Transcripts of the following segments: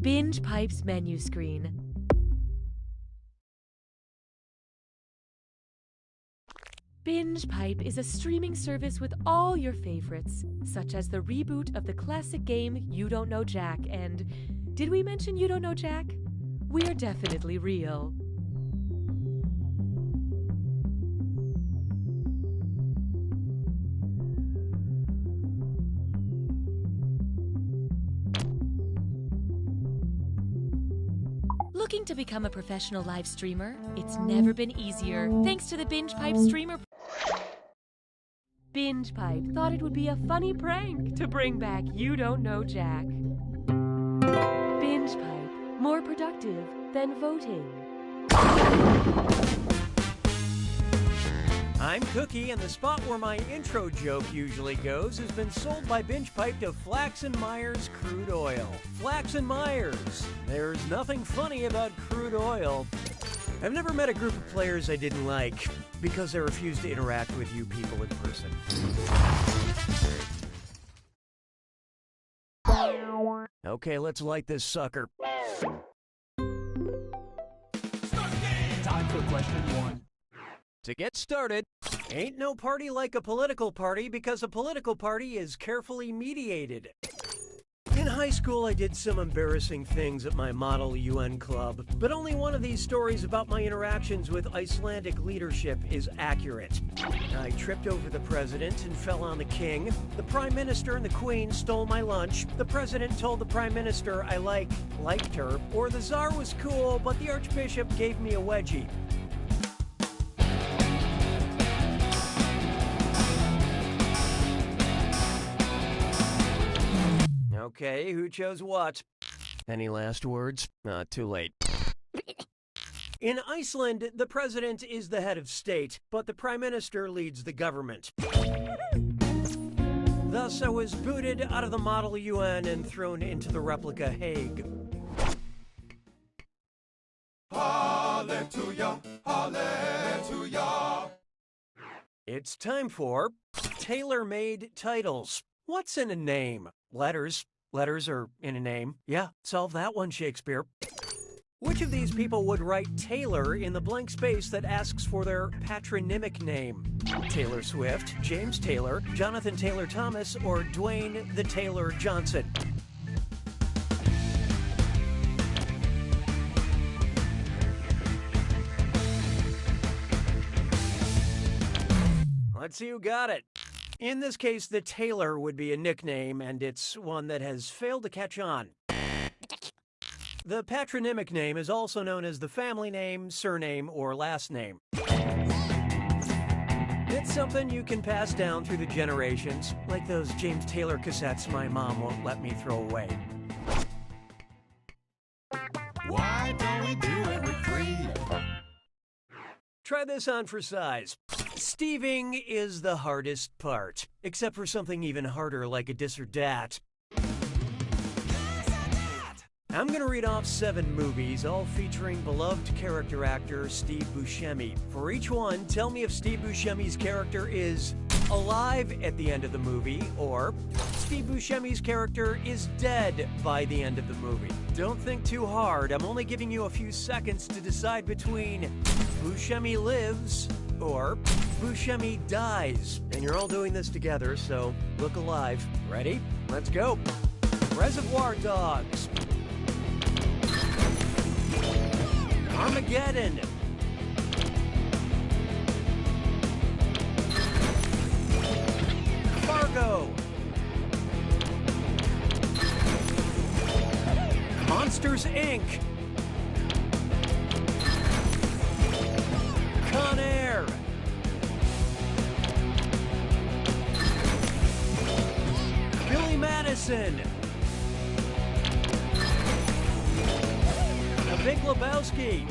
Binge Pipe's menu screen. Binge Pipe is a streaming service with all your favorites, such as the reboot of the classic game You Don't Know Jack and... Did we mention You Don't Know Jack? We're definitely real. Looking to become a professional live streamer? It's never been easier, thanks to the Binge Pipe streamer. Binge Pipe thought it would be a funny prank to bring back You Don't Know Jack. Binge Pipe, more productive than voting. I'm Cookie, and the spot where my intro joke usually goes has been sold by Binge Pipe to Flax & Myers Crude Oil. Flax & Myers. There's nothing funny about crude oil. I've never met a group of players I didn't like because I refuse to interact with you people in person. Okay, let's light this sucker. Time for question 1. To get started, ain't no party like a political party because a political party is carefully mediated. In high school, I did some embarrassing things at my Model UN club, but only one of these stories about my interactions with Icelandic leadership is accurate. I tripped over the president and fell on the king. The prime minister and the queen stole my lunch. The president told the prime minister I liked her, or the czar was cool, but the archbishop gave me a wedgie. Okay, who chose what? Any last words? Too late. In Iceland, the president is the head of state, but the prime minister leads the government. Thus, I was booted out of the Model UN and thrown into the replica Hague. Hallelujah, hallelujah. It's time for tailor-made titles. What's in a name? Letters. Letters are in a name. Yeah, solve that one, Shakespeare. Which of these people would write Taylor in the blank space that asks for their patronymic name? Taylor Swift, James Taylor, Jonathan Taylor Thomas, or Dwayne the Taylor Johnson? Let's see who got it. In this case, the Taylor would be a nickname, and it's one that has failed to catch on. The patronymic name is also known as the family name, surname, or last name. It's something you can pass down through the generations, like those James Taylor cassettes my mom won't let me throw away. Why don't we do it with free? Try this on for size. Steving is the hardest part, except for something even harder like a dis or dat. I'm going to read off 7 movies, all featuring beloved character actor Steve Buscemi. For each one, tell me if Steve Buscemi's character is alive at the end of the movie, or Steve Buscemi's character is dead by the end of the movie. Don't think too hard. I'm only giving you a few seconds to decide between Buscemi lives or Buscemi dies. And you're all doing this together, so look alive. Ready? Let's go. Reservoir Dogs. Armageddon. Fargo. Monsters, Inc. Con Air. Billy Madison. The Big Lebowski.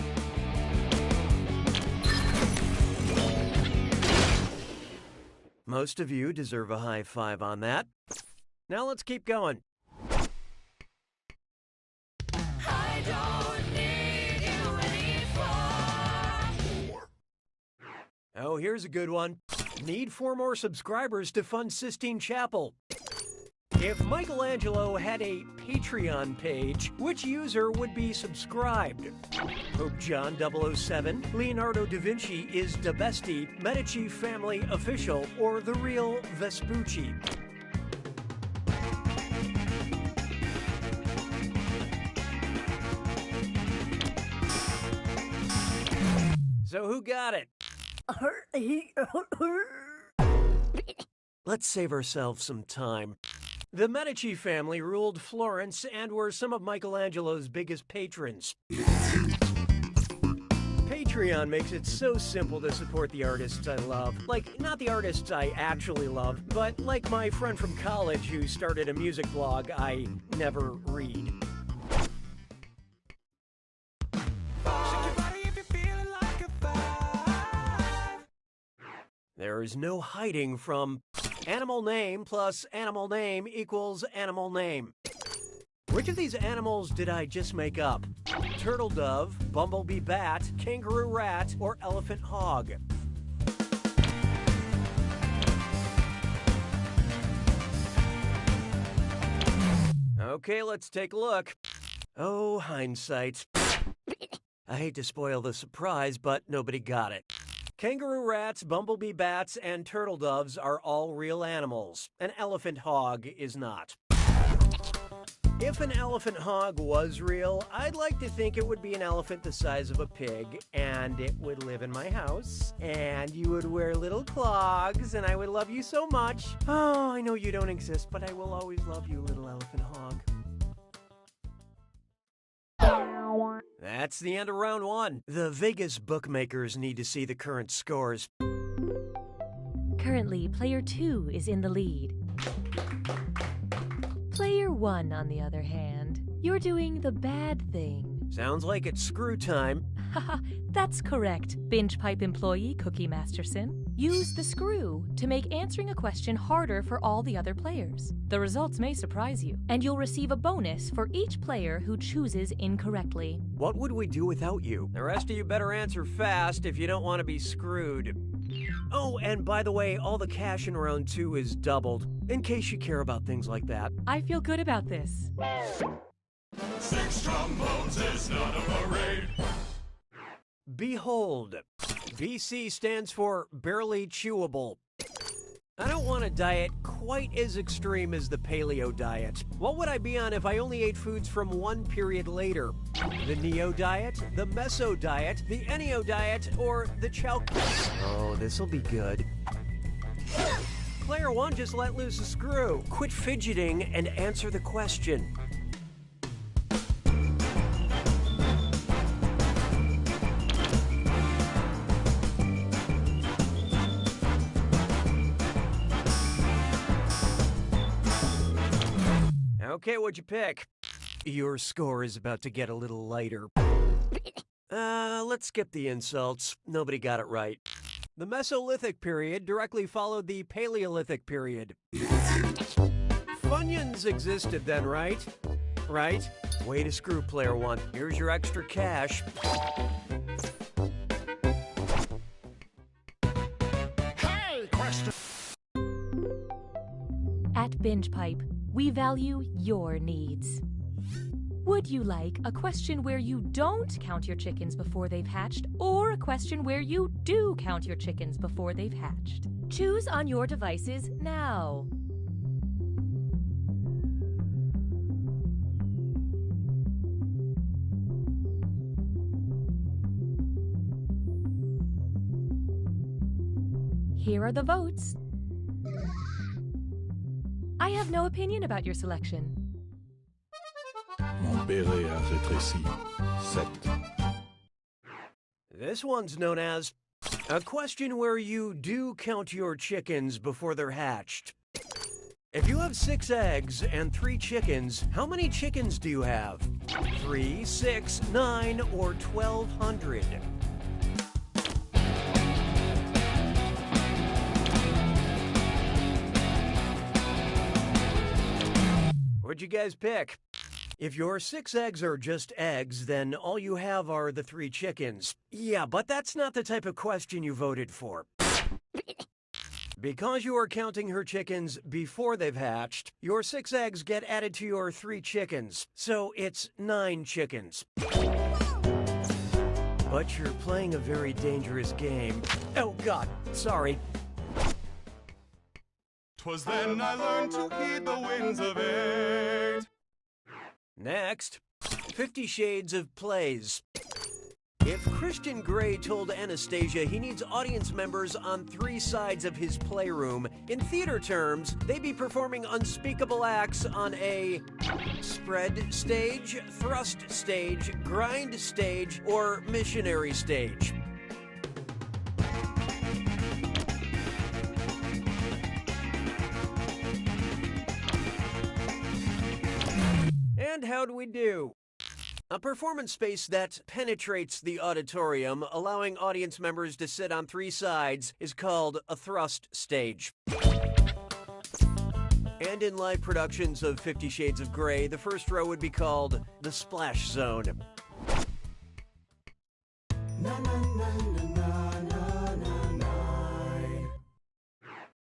Most of you deserve a high five on that. Now let's keep going. I don't need you anymore. Oh, here's a good one. Need 4 more subscribers to fund Sistine Chapel. If Michelangelo had a Patreon page, which user would be subscribed? Pope John 007, Leonardo da Vinci is Da Besti, Medici family official, or the real Vespucci? So who got it? Let's save ourselves some time. The Medici family ruled Florence and were some of Michelangelo's biggest patrons. Patreon makes it so simple to support the artists I love. Like, not the artists I actually love, but like my friend from college who started a music blog I never read. There is no hiding from animal name plus animal name equals animal name. Which of these animals did I just make up? Turtle dove, bumblebee bat, kangaroo rat, or elephant hog? Okay, let's take a look. Oh, hindsight. I hate to spoil the surprise, but nobody got it. Kangaroo rats, bumblebee bats, and turtle doves are all real animals. An elephant hog is not. If an elephant hog was real, I'd like to think it would be an elephant the size of a pig, and it would live in my house, and you would wear little clogs, and I would love you so much. Oh, I know you don't exist, but I will always love you, little elephant hog. That's the end of round one. The Vegas bookmakers need to see the current scores. Currently, player 2 is in the lead. Player 1, on the other hand, you're doing the bad thing. Sounds like it's screw time. Haha, that's correct, Binge Pipe employee Cookie Masterson. Use the screw to make answering a question harder for all the other players. The results may surprise you, and you'll receive a bonus for each player who chooses incorrectly. What would we do without you? The rest of you better answer fast if you don't want to be screwed. Oh, and by the way, all the cash in round 2 is doubled, in case you care about things like that. I feel good about this. 6 trombones is not a parade. Behold. BC stands for barely chewable. I don't want a diet quite as extreme as the paleo diet. What would I be on if I only ate foods from one period later? The Neo diet, the Meso diet, the Ennio diet, or the Chow... Oh, this'll be good. Player 1 just let loose a screw. Quit fidgeting and answer the question. Okay, what'd you pick? Your score is about to get a little lighter. Let's skip the insults. Nobody got it right. The Mesolithic period directly followed the Paleolithic period. Funyuns existed then, right? Right? Way to screw, player 1. Here's your extra cash. Hey, question. At Binge Pipe, we value your needs. Would you like a question where you don't count your chickens before they've hatched, or a question where you do count your chickens before they've hatched? Choose on your devices now. Here are the votes. I have no opinion about your selection. Mon béret a rétréci. 7. This one's known as a question where you do count your chickens before they're hatched. If you have 6 eggs and 3 chickens, how many chickens do you have? 3, 6, 9, or 1,200? What'd you guys pick? If your 6 eggs are just eggs, then all you have are the 3 chickens. Yeah, but that's not the type of question you voted for. Because you are counting her chickens before they've hatched, your 6 eggs get added to your 3 chickens, so it's 9 chickens. But you're playing a very dangerous game. Oh God, sorry. 'Twas then I learned to heed the winds of age. Next, 50 Shades of Plays. If Christian Grey told Anastasia he needs audience members on 3 sides of his playroom, in theater terms, they'd be performing unspeakable acts on a spread stage, thrust stage, grind stage, or missionary stage. And how'd we do? A performance space that penetrates the auditorium, allowing audience members to sit on 3 sides, is called a thrust stage. And in live productions of 50 Shades of Grey, the first row would be called the splash zone.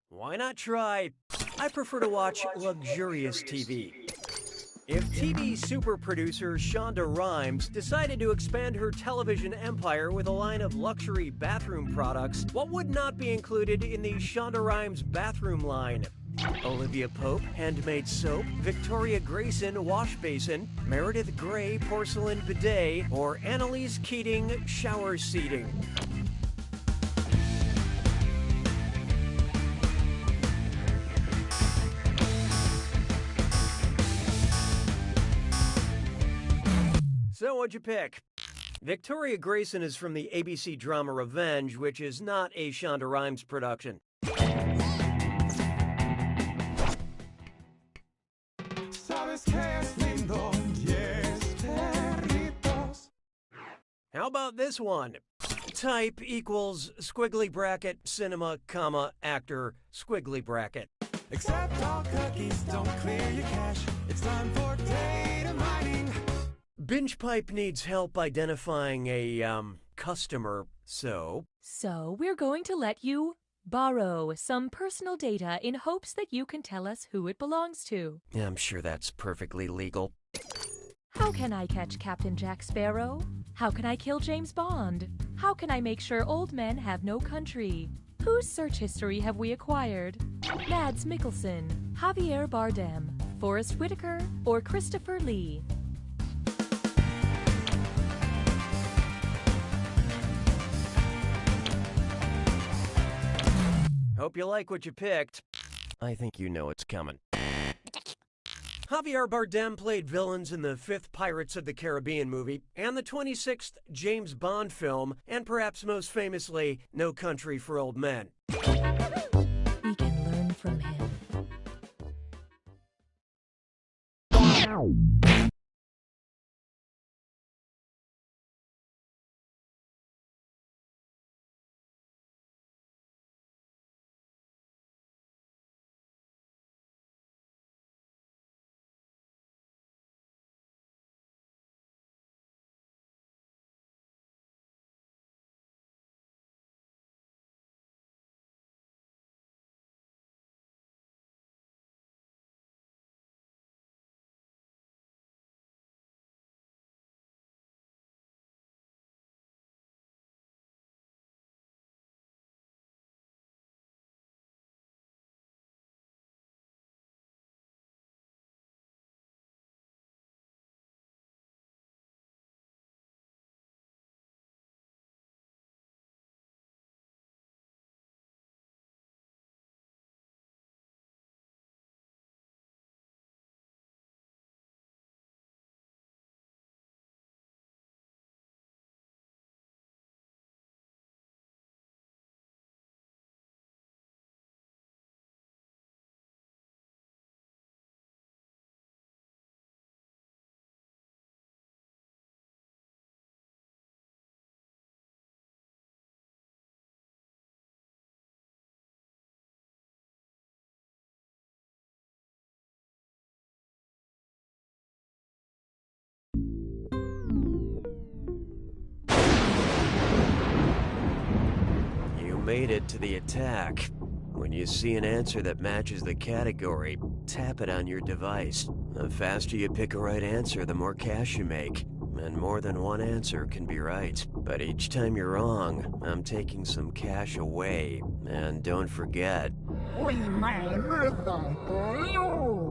Why not try? I prefer to watch luxurious TV. If TV super producer Shonda Rhimes decided to expand her television empire with a line of luxury bathroom products, what would not be included in the Shonda Rhimes bathroom line? Olivia Pope handmade soap, Victoria Grayson wash basin, Meredith Grey porcelain bidet, or Annalise Keating shower seating. So what'd you pick? Victoria Grayson is from the ABC drama Revenge, which is not a Shonda Rhimes production. How about this one? Type equals squiggly bracket cinema, comma, actor, squiggly bracket. Accept all cookies, don't clear your cache. It's time for data mining. Binge Pipe needs help identifying a, customer, so... So we're going to let you borrow some personal data in hopes that you can tell us who it belongs to. I'm sure that's perfectly legal. How can I catch Captain Jack Sparrow? How can I kill James Bond? How can I make sure old men have no country? Whose search history have we acquired? Mads Mikkelsen, Javier Bardem, Forrest Whitaker, or Christopher Lee? Hope you like what you picked. I think you know it's coming. Javier Bardem played villains in the 5th Pirates of the Caribbean movie and the 26th James Bond film, and perhaps most famously, No Country for Old Men. We can learn from him. You made it to the attack. When you see an answer that matches the category, tap it on your device. The faster you pick a right answer, the more cash you make. And more than one answer can be right. But each time you're wrong, I'm taking some cash away. And don't forget,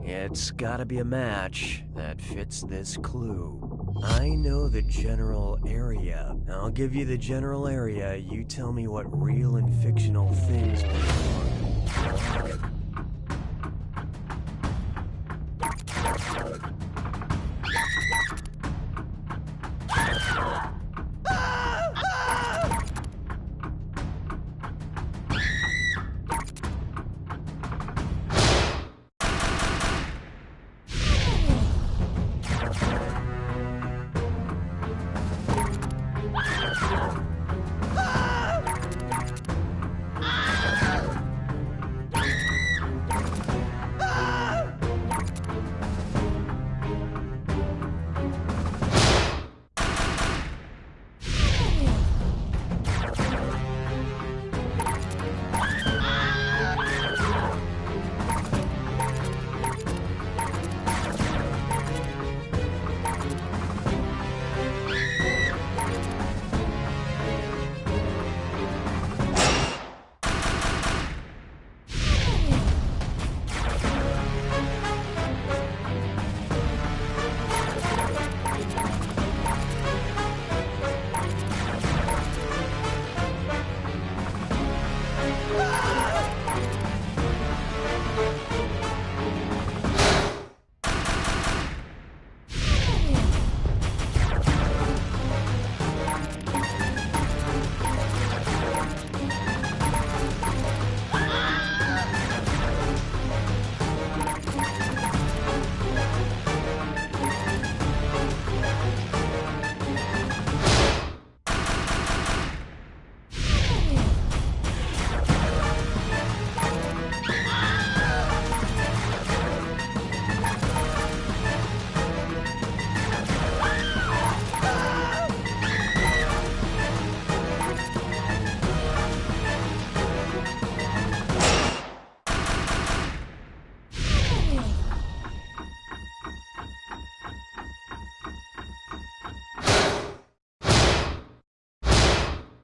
it's gotta be a match that fits this clue. I know the general area. I'll give you the general area. You tell me what real and fictional things belong.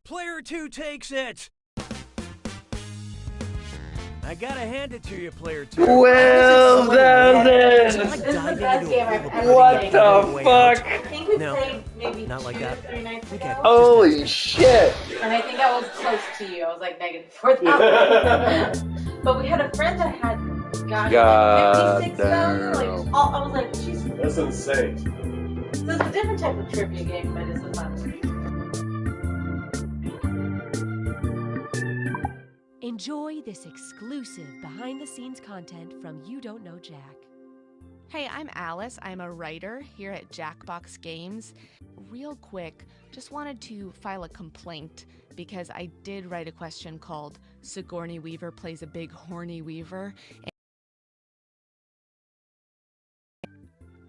Player 2 takes it! I gotta hand it to you, Player 2. Well done! It's like diving into a pool of pudding What and finding a the way out. fuck? I think we No, played maybe not like 2 that. or 3 nights Okay. ago. Holy shit! And I think I was close to you. I was like negative 4,000. But we had a friend that had gotten God like 56,000. Like, damn. I was like, jeez. That's insane. So it's a different type of trivia game, but it's a fun one. Enjoy this exclusive behind-the-scenes content from You Don't Know Jack. Hey, I'm Alice. I'm a writer here at Jackbox Games. Real quick, just wanted to file a complaint because I did write a question called Sigourney Weaver Plays a Big Horny Weaver.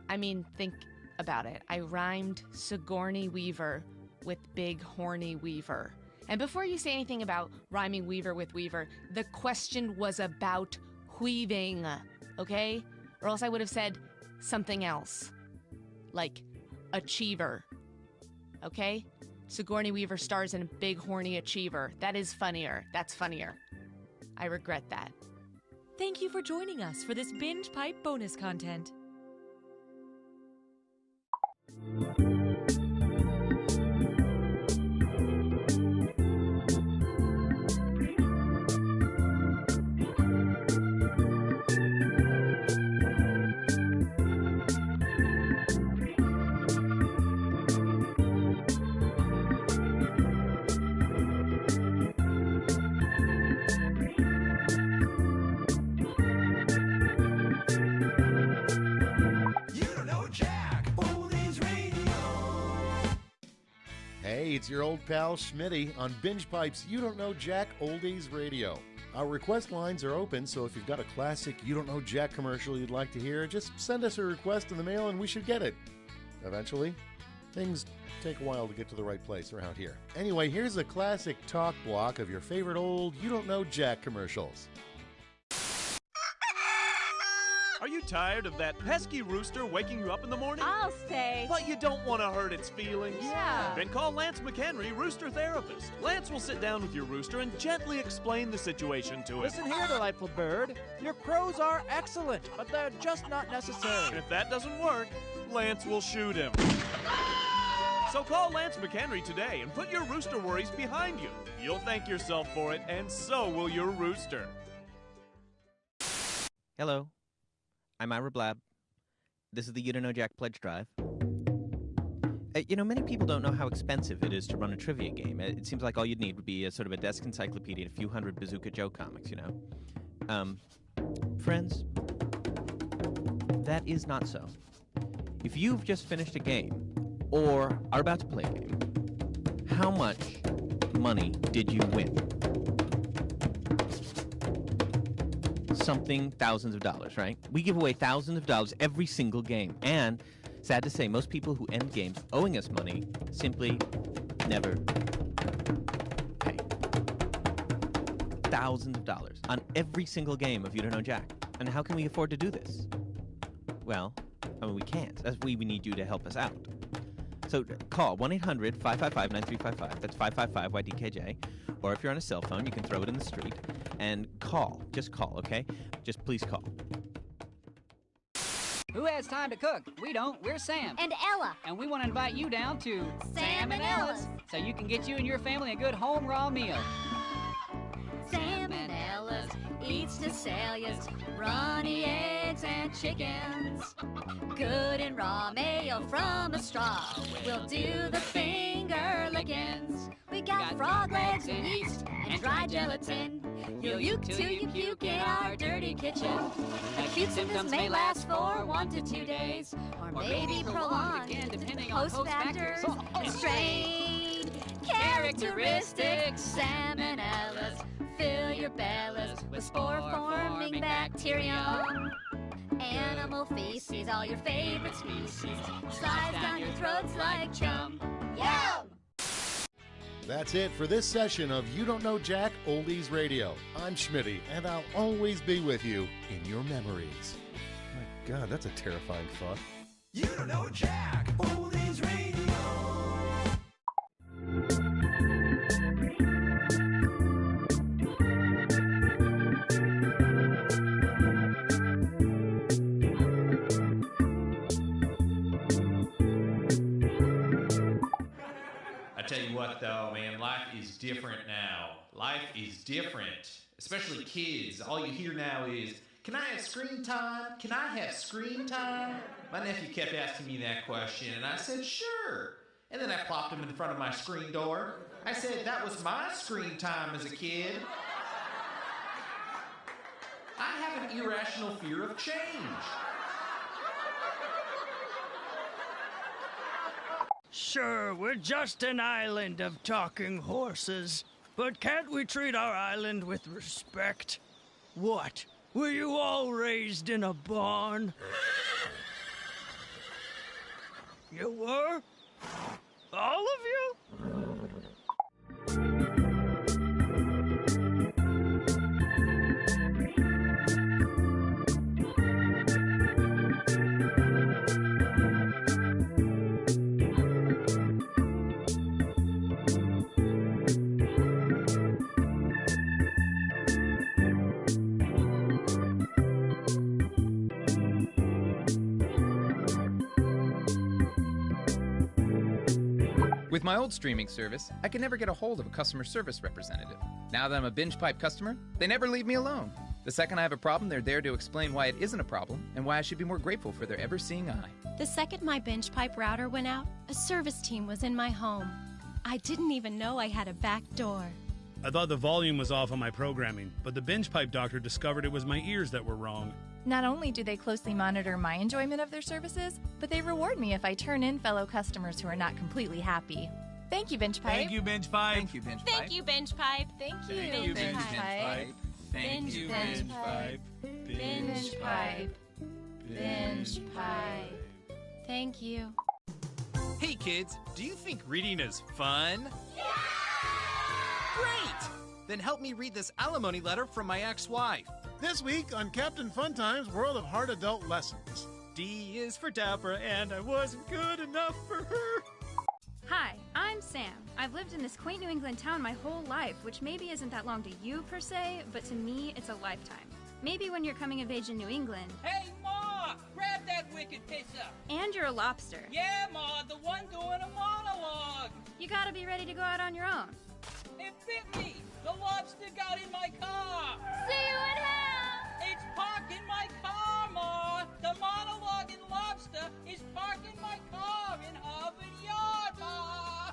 I mean, think about it. I rhymed Sigourney Weaver with Big Horny Weaver. And before you say anything about rhyming Weaver with Weaver, the question was about weaving, okay? Or else I would have said something else, like Achiever, okay? Sigourney Weaver stars in Big Horny Achiever. That is funnier. That's funnier. I regret that. Thank you for joining us for this Binge Pipe bonus content. Hey, it's your old pal Schmitty on Binge Pipe's You Don't Know Jack Oldies Radio. Our request lines are open, so if you've got a classic You Don't Know Jack commercial you'd like to hear, just send us a request in the mail and we should get it. Eventually. Things take a while to get to the right place around here. Anyway, here's a classic talk block of your favorite old You Don't Know Jack commercials. Are you tired of that pesky rooster waking you up in the morning? I'll stay. But you don't want to hurt its feelings? Yeah. Then call Lance McHenry, Rooster Therapist. Lance will sit down with your rooster and gently explain the situation to him. Listen here, delightful bird. Your crows are excellent, but they're just not necessary. And if that doesn't work, Lance will shoot him. So call Lance McHenry today and put your rooster worries behind you. You'll thank yourself for it, and so will your rooster. Hello. I'm Ira Blab. This is the You Don't Know Jack Pledge Drive. Many people don't know how expensive it is to run a trivia game. It seems like all you'd need would be a sort of a desk encyclopedia and a few hundred Ydkj comics, Friends, that is not so. If you've just finished a game, or are about to play a game, how much money did you win? Something thousands of dollars, right? We give away thousands of dollars every single game. And, sad to say, most people who end games owing us money simply never pay. Thousands of dollars on every single game of You Don't Know Jack. And how can we afford to do this? Well, we can't. We need you to help us out. So call 1-800-555-9355. That's 555-YDKJ. Or if you're on a cell phone, you can throw it in the street. And call. Just call, okay? Just please call. Who has time to cook? We don't. We're Sam. And Ella. And we want to invite you down to Sam and Ella's. So you can get you and your family a good home raw meal. Sam and Ella's eats to sell you runny eggs and chickens. Good and raw mayo from a straw. We'll do the finger lickings. We got frog legs and yeast and dry gelatin. You'll uke till you puke in our dirty kitchen. Acute symptoms may last for 1 to 2 days, or maybe prolonged, depending on host factors and strain. Characteristics, salmonellas fill your bellas with spore-forming bacterium. Animal feces, all your favorite species, slides down your throats like chum. Yum! That's it for this session of You Don't Know Jack Oldies Radio. I'm Schmitty, and I'll always be with you in your memories. My God, that's a terrifying thought. You Don't Know Jack Oldies Radio. I tell you what, though, man, life is different now. Life is different, especially kids. All you hear now is, can I have screen time? Can I have screen time? My nephew kept asking me that question, and I said, sure. And then I plopped him in front of my screen door. I said, that was my screen time as a kid. I have an irrational fear of change. Sure, we're just an island of talking horses, but can't we treat our island with respect? What? Were you all raised in a barn? You were? All of you? With my old streaming service, I could never get a hold of a customer service representative. Now that I'm a Binge Pipe customer, they never leave me alone. The second I have a problem, they're there to explain why it isn't a problem and why I should be more grateful for their ever-seeing eye. The second my Binge Pipe router went out, a service team was in my home. I didn't even know I had a back door. I thought the volume was off on my programming, but the Binge Pipe doctor discovered it was my ears that were wrong. Not only do they closely monitor my enjoyment of their services, but they reward me if I turn in fellow customers who are not completely happy. Thank you, Binge Pipe. Thank you, Binge Pipe. Thank you, Binge Pipe. Thank you, Binge Pipe. Thank you, Binge Pipe. Thank you, Binge Pipe. Binge Pipe. Binge Pipe. Thank you. Hey kids, do you think reading is fun? Yeah! Great! Then help me read this alimony letter from my ex-wife. This week on Captain Funtime's World of Hard Adult Lessons. D is for Deborah, and I wasn't good enough for her. Hi, I'm Sam. I've lived in this quaint New England town my whole life, which maybe isn't that long to you per se, but to me, it's a lifetime. Maybe when you're coming of age in New England. Hey, Ma! Grab that wicked pisser! And you're a lobster. Yeah, Ma, the one doing a monologue! You gotta be ready to go out on your own. It bit me! The lobster got in my car! See you in hell! It's parked in my car, Ma! The monologuing lobster is parked in my car in Harvard Yard, Ma!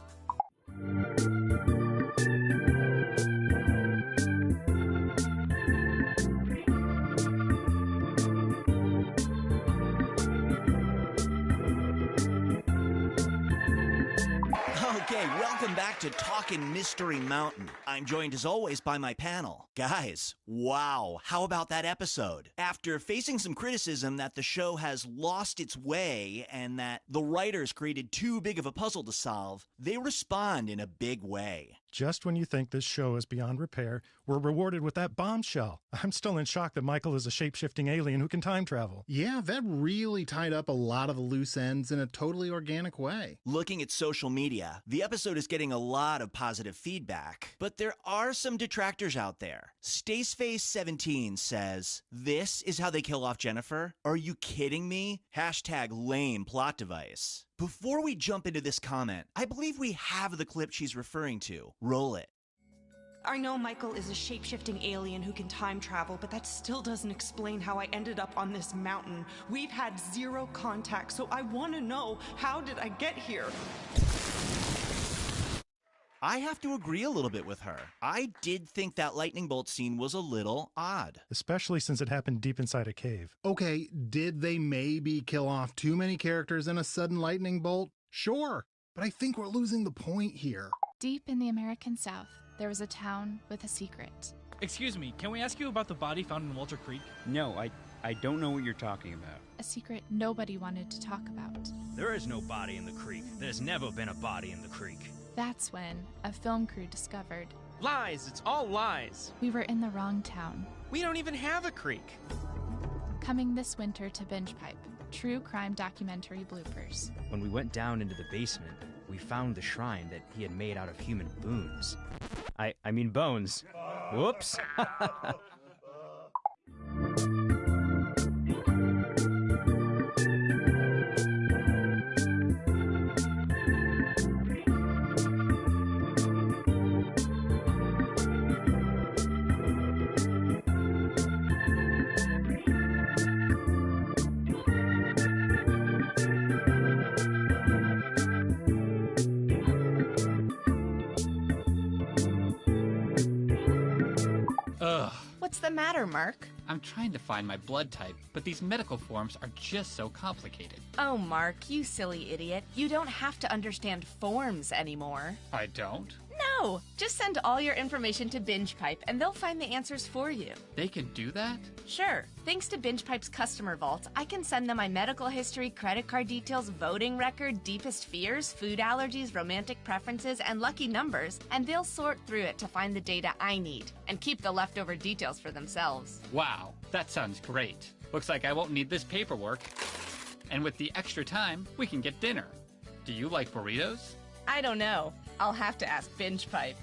Okay, welcome back to Talkin' Mystery Mountain. I'm joined as always by my panel. Guys, wow, how about that episode? After facing some criticism that the show has lost its way and that the writers created too big of a puzzle to solve, they respond in a big way. Just when you think this show is beyond repair, we're rewarded with that bombshell. I'm still in shock that Michael is a shape-shifting alien who can time travel. Yeah, that really tied up a lot of the loose ends in a totally organic way. Looking at social media, the episode is getting a lot of positive feedback, but there are some detractors out there. Staceface17 says, "This is how they kill off Jennifer? Are you kidding me? Hashtag lame plot device." Before we jump into this comment, I believe we have the clip she's referring to. Roll it. I know Michael is a shape-shifting alien who can time travel, but that still doesn't explain how I ended up on this mountain. We've had zero contact, so I want to know, how did I get here? I have to agree a little bit with her. I did think that lightning bolt scene was a little odd. Especially since it happened deep inside a cave. Okay, did they maybe kill off too many characters in a sudden lightning bolt? Sure, but I think we're losing the point here. Deep in the American South, there was a town with a secret. Excuse me, can we ask you about the body found in Walter Creek? No, I don't know what you're talking about. A secret nobody wanted to talk about. There is no body in the creek. There's never been a body in the creek. That's when a film crew discovered. Lies, it's all lies. We were in the wrong town. We don't even have a creek. Coming this winter to Binge Pipe, true crime documentary bloopers. When we went down into the basement, we found the shrine that he had made out of human boons. I mean bones. Whoops. What's the matter, Mark? I'm trying to find my blood type, but these medical forms are just so complicated. Oh, Mark, you silly idiot. You don't have to understand forms anymore. I don't? No! Just send all your information to Binge Pipe and they'll find the answers for you. They can do that? Sure. Thanks to Binge Pipe's customer vault, I can send them my medical history, credit card details, voting record, deepest fears, food allergies, romantic preferences, and lucky numbers, and they'll sort through it to find the data I need and keep the leftover details for themselves. Wow, that sounds great. Looks like I won't need this paperwork. And with the extra time, we can get dinner. Do you like burritos? I don't know. I'll have to ask Binge Pipe.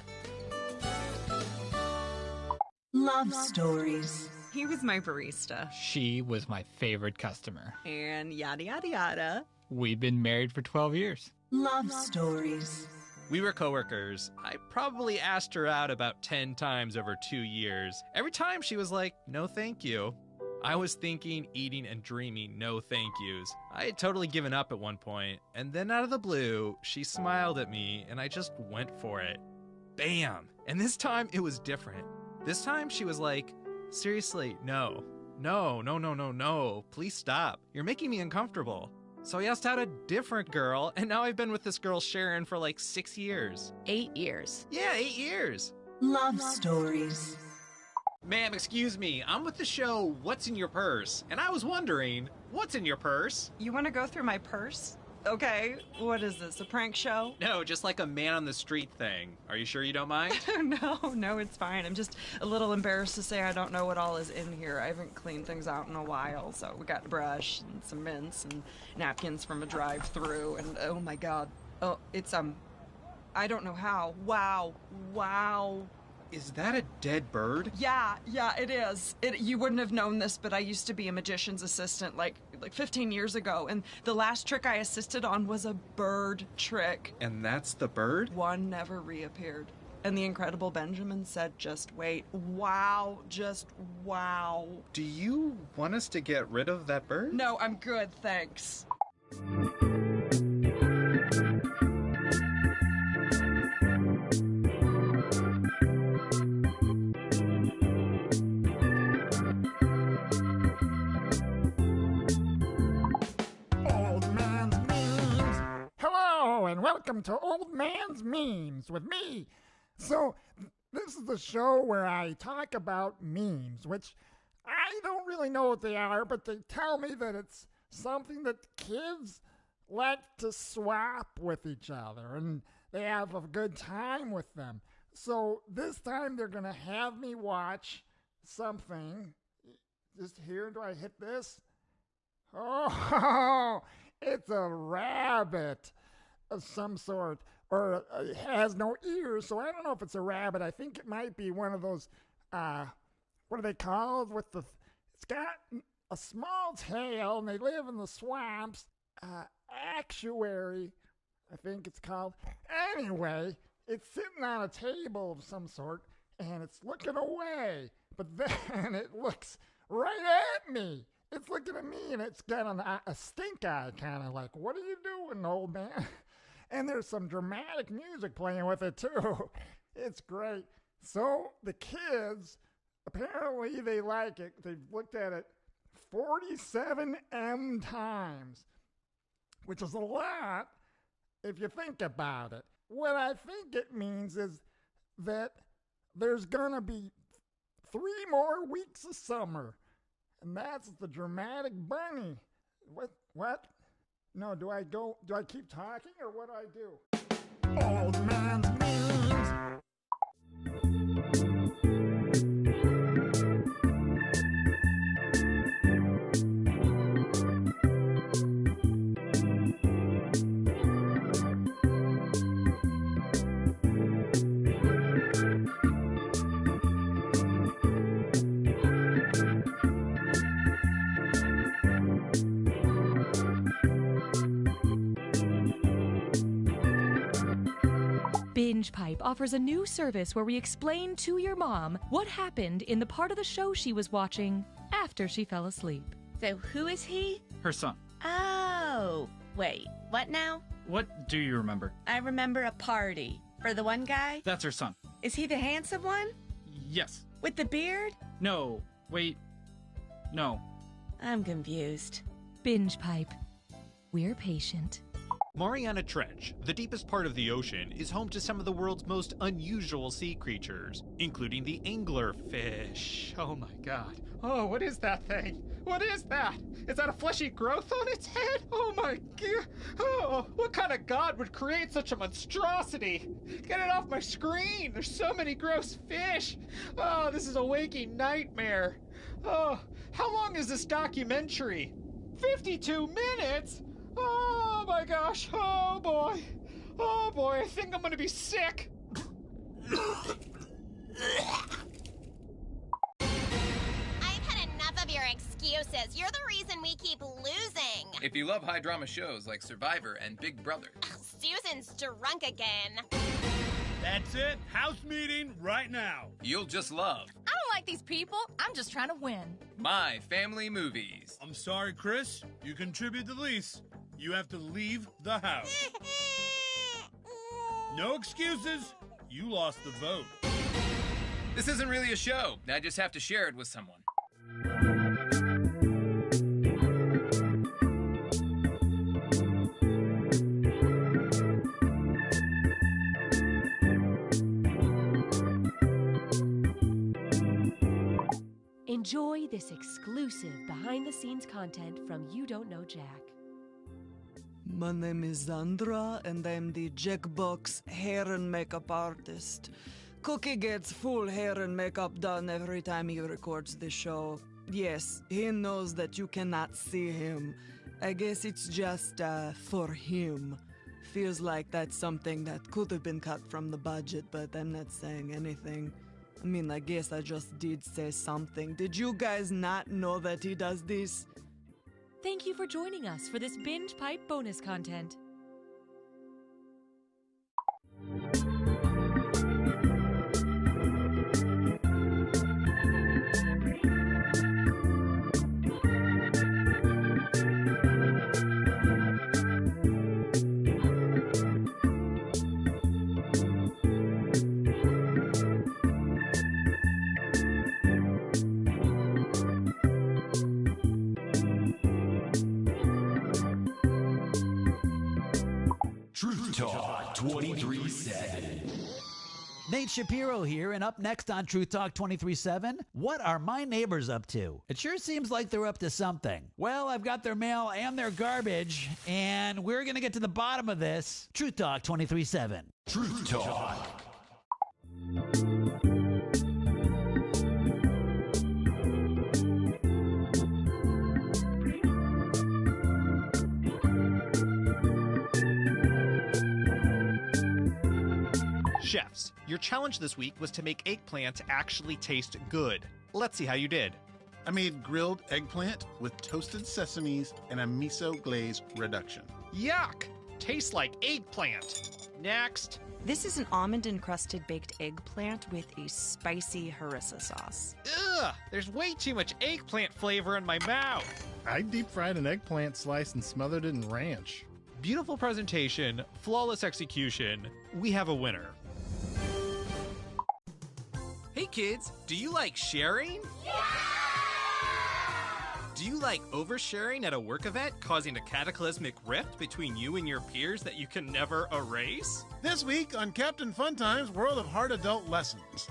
Love stories. He was my barista. She was my favorite customer. And yada yada yada. We've been married for 12 years. Love stories. We were coworkers. I probably asked her out about 10 times over 2 years. Every time she was like, "No thank you." I was thinking, eating, and dreaming no thank yous. I had totally given up at one point, and then out of the blue, she smiled at me, and I just went for it. Bam! And this time, it was different. This time, she was like, "Seriously, no. No. Please stop. You're making me uncomfortable." So I asked out a different girl, and now I've been with this girl, Sharon, for like 6 years. 8 years. Yeah, 8 years. Love stories. Ma'am, excuse me, I'm with the show What's in Your Purse, and I was wondering, what's in your purse? You want to go through my purse? Okay, what is this, a prank show? No, just like a man on the street thing. Are you sure you don't mind? No, it's fine. I'm just a little embarrassed to say I don't know what all is in here. I haven't cleaned things out in a while, so we got a brush and some mints and napkins from a drive-thru, and oh my god. Oh, it's, I don't know how. Wow. Is that a dead bird? Yeah, it is. You wouldn't have known this, but I used to be a magician's assistant like 15 years ago, and the last trick I assisted on was a bird trick. And that's the bird? One never reappeared. And the incredible Benjamin said, just wait. Wow, just wow. Do you want us to get rid of that bird? No, I'm good, thanks. Welcome to Old Man's Memes with me. So, this is the show where I talk about memes, which I don't really know what they are, but they tell me that it's something that kids like to swap with each other, and they have a good time with them. So, this time they're going to have me watch something. Just here, do I hit this? Oh, it's a rabbit of some sort, or it has no ears, so I don't know if it's a rabbit. I think it might be one of those, what are they called? It's got a small tail, and they live in the swamps. Actuary, I think it's called. Anyway, it's sitting on a table of some sort, and it's looking away, but then it looks right at me. It's looking at me, and it's got a stink eye, kind of like, what are you doing, old man? And there's some dramatic music playing with it, too. It's great. So the kids, apparently they like it. They've looked at it 47 times, which is a lot if you think about it. What I think it means is that there's going to be 3 more weeks of summer, and that's the dramatic bunny. What? No, do I keep talking, or what do I do? Old Man's Memes. Binge Pipe offers a new service where we explain to your mom what happened in the part of the show she was watching after she fell asleep. So who is he? Her son. Oh, wait, what now? What do you remember? I remember a party. For the one guy? That's her son. Is he the handsome one? Yes. With the beard? No, wait, no. I'm confused. Binge Pipe. We're patient. Mariana Trench, the deepest part of the ocean, is home to some of the world's most unusual sea creatures, including the anglerfish. Oh my god. Oh, what is that thing? What is that? Is that a fleshy growth on its head? Oh my god. Oh, what kind of god would create such a monstrosity? Get it off my screen. There's so many gross fish. Oh, this is a waking nightmare. Oh, how long is this documentary? 52 minutes? Oh my gosh, oh boy, I think I'm gonna be sick. I've had enough of your excuses. You're the reason we keep losing. If you love high drama shows like Survivor and Big Brother. Susan's drunk again. That's it, house meeting right now. You'll just love I don't like these people. I'm just trying to win. My Family Movies. I'm sorry, Chris. You contribute the least. You have to leave the house. No excuses. You lost the vote. This isn't really a show. I just have to share it with someone. Enjoy this exclusive behind-the-scenes content from You Don't Know Jack. My name is Zandra, and I'm the Jackbox hair and makeup artist. Cookie gets full hair and makeup done every time he records the show. Yes, he knows that you cannot see him. I guess it's just, for him. Feels like that's something that could have been cut from the budget, but I'm not saying anything. I mean, I guess I just did say something. Did you guys not know that he does this? Thank you for joining us for this Binge Pipe bonus content. Truth Talk 23/7. Nate Shapiro here, and up next on Truth Talk 23/7, what are my neighbors up to? It sure seems like they're up to something. Well, I've got their mail and their garbage, and we're going to get to the bottom of this. Truth Talk 23/7. Truth Talk. Chefs, your challenge this week was to make eggplant actually taste good. Let's see how you did. I made grilled eggplant with toasted sesames and a miso glaze reduction. Yuck! Tastes like eggplant. Next. This is an almond-encrusted baked eggplant with a spicy harissa sauce. Ugh! There's way too much eggplant flavor in my mouth. I deep fried an eggplant slice and smothered it in ranch. Beautiful presentation, flawless execution. We have a winner. Hey kids, do you like sharing? Yeah! Do you like oversharing at a work event, causing a cataclysmic rift between you and your peers that you can never erase? This week on Captain Funtime's World of Hard Adult Lessons.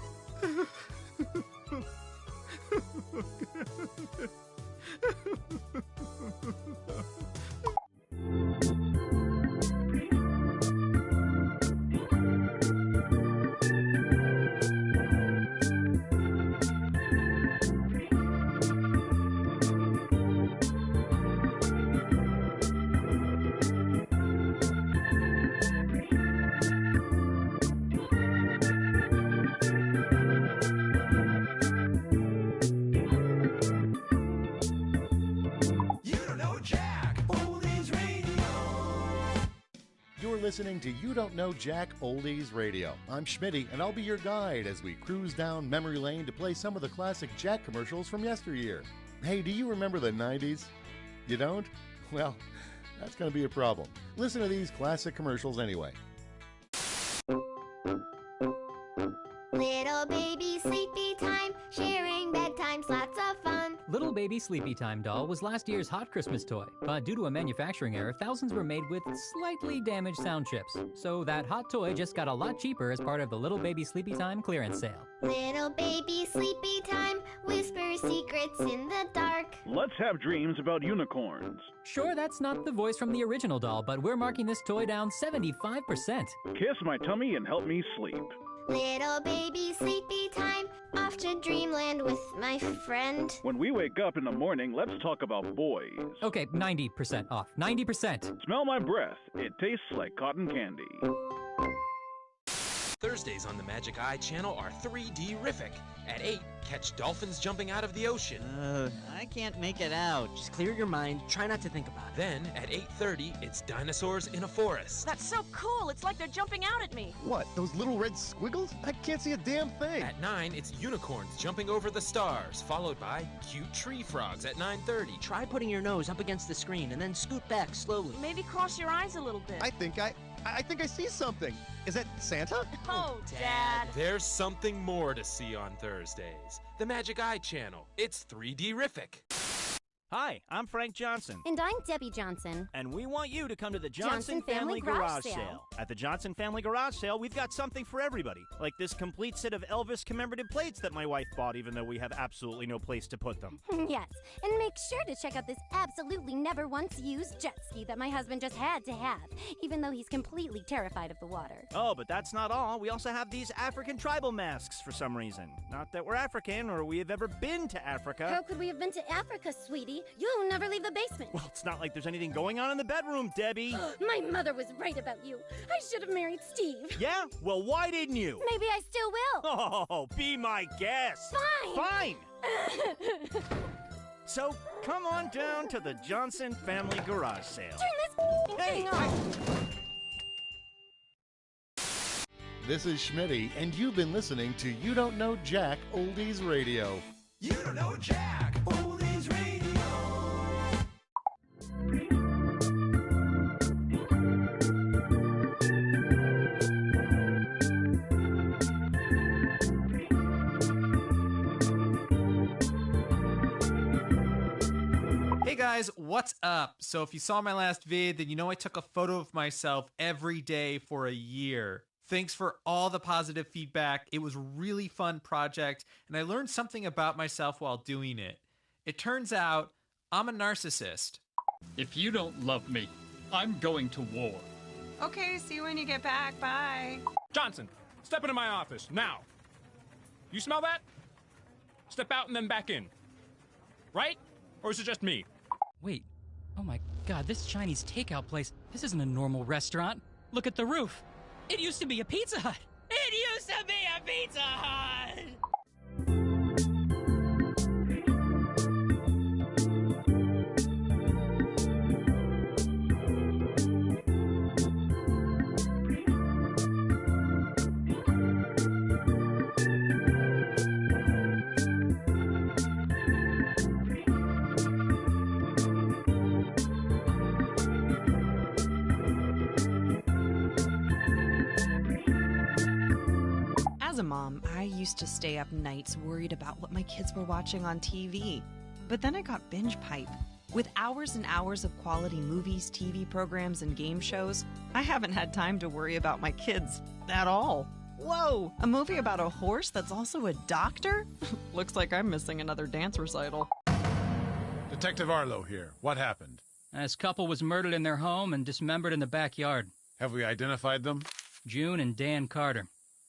Listening to You Don't Know Jack Oldies Radio. I'm Schmitty, and I'll be your guide as we cruise down memory lane to play some of the classic Jack commercials from yesteryear. Hey, do you remember the 90s? You don't? Well, that's going to be a problem. Listen to these classic commercials anyway. Little baby sleepy time, sharing bedtime's lots of fun. Little Baby Sleepy Time doll was last year's hot Christmas toy, but due to a manufacturing error, thousands were made with slightly damaged sound chips. So that hot toy just got a lot cheaper as part of the Little Baby Sleepy Time clearance sale. Little baby sleepy time, whisper secrets in the dark. Let's have dreams about unicorns. Sure, that's not the voice from the original doll, but we're marking this toy down 75%. Kiss my tummy and help me sleep. Little baby sleepy time, off to dreamland with my friend. When we wake up in the morning, let's talk about boys. Okay, 90% off. 90%. Smell my breath. It tastes like cotton candy. Thursdays on the Magic Eye channel are 3D-rific. At 8, catch dolphins jumping out of the ocean. I can't make it out. Just clear your mind. Try not to think about it. Then, at 8:30, it's dinosaurs in a forest. That's so cool. It's like they're jumping out at me. What, those little red squiggles? I can't see a damn thing. At 9, it's unicorns jumping over the stars, followed by cute tree frogs at 9:30. Try putting your nose up against the screen and then scoot back slowly. Maybe cross your eyes a little bit. I think I see something. Is that Santa? Oh, Dad. There's something more to see on Thursdays. The Magic Eye channel. It's 3D-rific. Hi, I'm Frank Johnson. And I'm Debbie Johnson. And we want you to come to the Johnson Family Garage Sale. At the Johnson Family Garage Sale, we've got something for everybody, like this complete set of Elvis commemorative plates that my wife bought, even though we have absolutely no place to put them. Yes, and make sure to check out this absolutely never once used jet ski that my husband just had to have, even though he's completely terrified of the water. Oh, but that's not all. We also have these African tribal masks for some reason. Not that we're African or we have ever been to Africa. How could we have been to Africa, sweetie? You'll never leave the basement. Well, it's not like there's anything going on in the bedroom, Debbie. My mother was right about you. I should have married Steve. Yeah? Well, why didn't you? Maybe I still will. Oh, be my guest. Fine. Fine. So, come on down to the Johnson Family Garage Sale. Turn this thing off. This is Schmitty, and you've been listening to You Don't Know Jack Oldies Radio. You don't know Jack Oldies Radio. Hey guys, what's up? So if you saw my last vid, then you know I took a photo of myself every day for a year. Thanks for all the positive feedback. It was a really fun project, and I learned something about myself while doing it. It turns out I'm a narcissist. If you don't love me, I'm going to war. Okay, see you when you get back. Bye. Johnson, step into my office, now. You smell that? Step out and then back in. Right? Or is it just me? Wait. Oh my god, this Chinese takeout place, this isn't a normal restaurant. Look at the roof. It used to be a Pizza Hut. It used to be a Pizza Hut! As a mom, I used to stay up nights worried about what my kids were watching on TV. But then I got Binge Pipe. With hours and hours of quality movies, TV programs, and game shows, I haven't had time to worry about my kids at all. Whoa, a movie about a horse that's also a doctor? Looks like I'm missing another dance recital. Detective Arlo here. What happened? This couple was murdered in their home and dismembered in the backyard. Have we identified them? June and Dan Carter.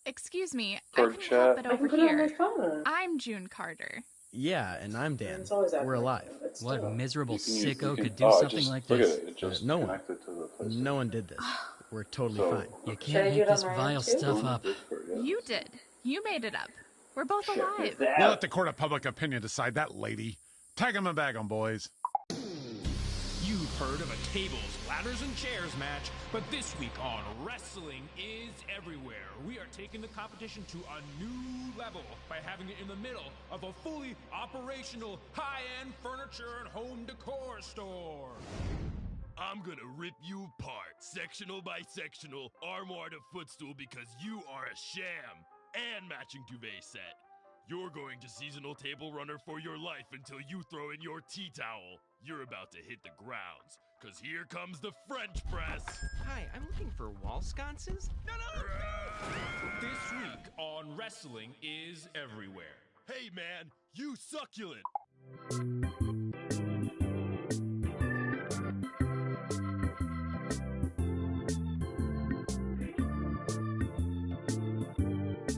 Excuse me, Pork I can help chop. it I over can put it on here. my phone. I'm June Carter. Yeah, and I'm Dan. We're alive. What miserable sicko could do Oh, something like this? No one. No one did this. We're totally fine. You can't make this vile stuff up. You did. You made it up. We're both alive. We'll let the court of public opinion decide that, lady. Tag 'em and bag 'em, boys. You've heard of a tables, ladders, and chairs match, but this week on Wrestling is Everywhere, we are taking the competition to a new level by having it in the middle of a fully operational high-end furniture and home decor store. I'm gonna rip you apart, sectional by sectional, armoire to footstool, because you are a sham. And matching duvet set. You're going to seasonal table runner for your life until you throw in your tea towel. You're about to hit the grounds, cause here comes the French press. Hi, I'm looking for wall sconces. This week on Wrestling is Everywhere. Hey man, you succulent.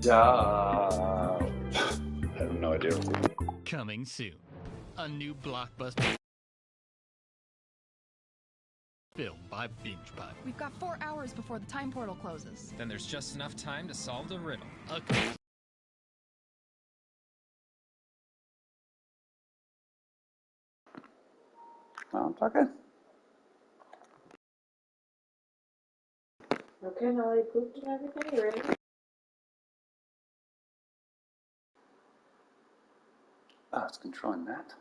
I have no idea. Coming soon, a new blockbuster film by Binge Pipe. We've got 4 hours before the time portal closes. Then there's just enough time to solve the riddle. I'm talking. Okay, now I pooped and everything, you ready? Oh, it's controlling that.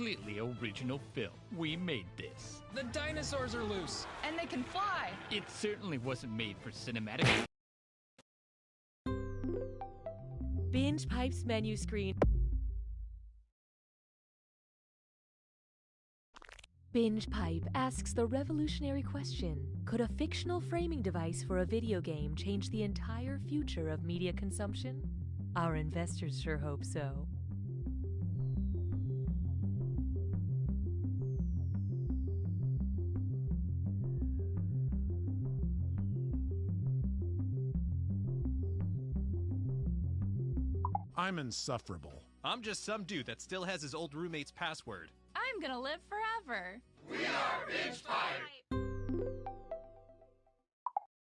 completely original film. We made this. The dinosaurs are loose. And they can fly. It certainly wasn't made for cinematic. Binge Pipe's menu screen. Binge Pipe asks the revolutionary question: could a fictional framing device for a video game change the entire future of media consumption? Our investors sure hope so. I'm insufferable. I'm just some dude that still has his old roommate's password. I'm gonna live forever. We are Binge Pipe!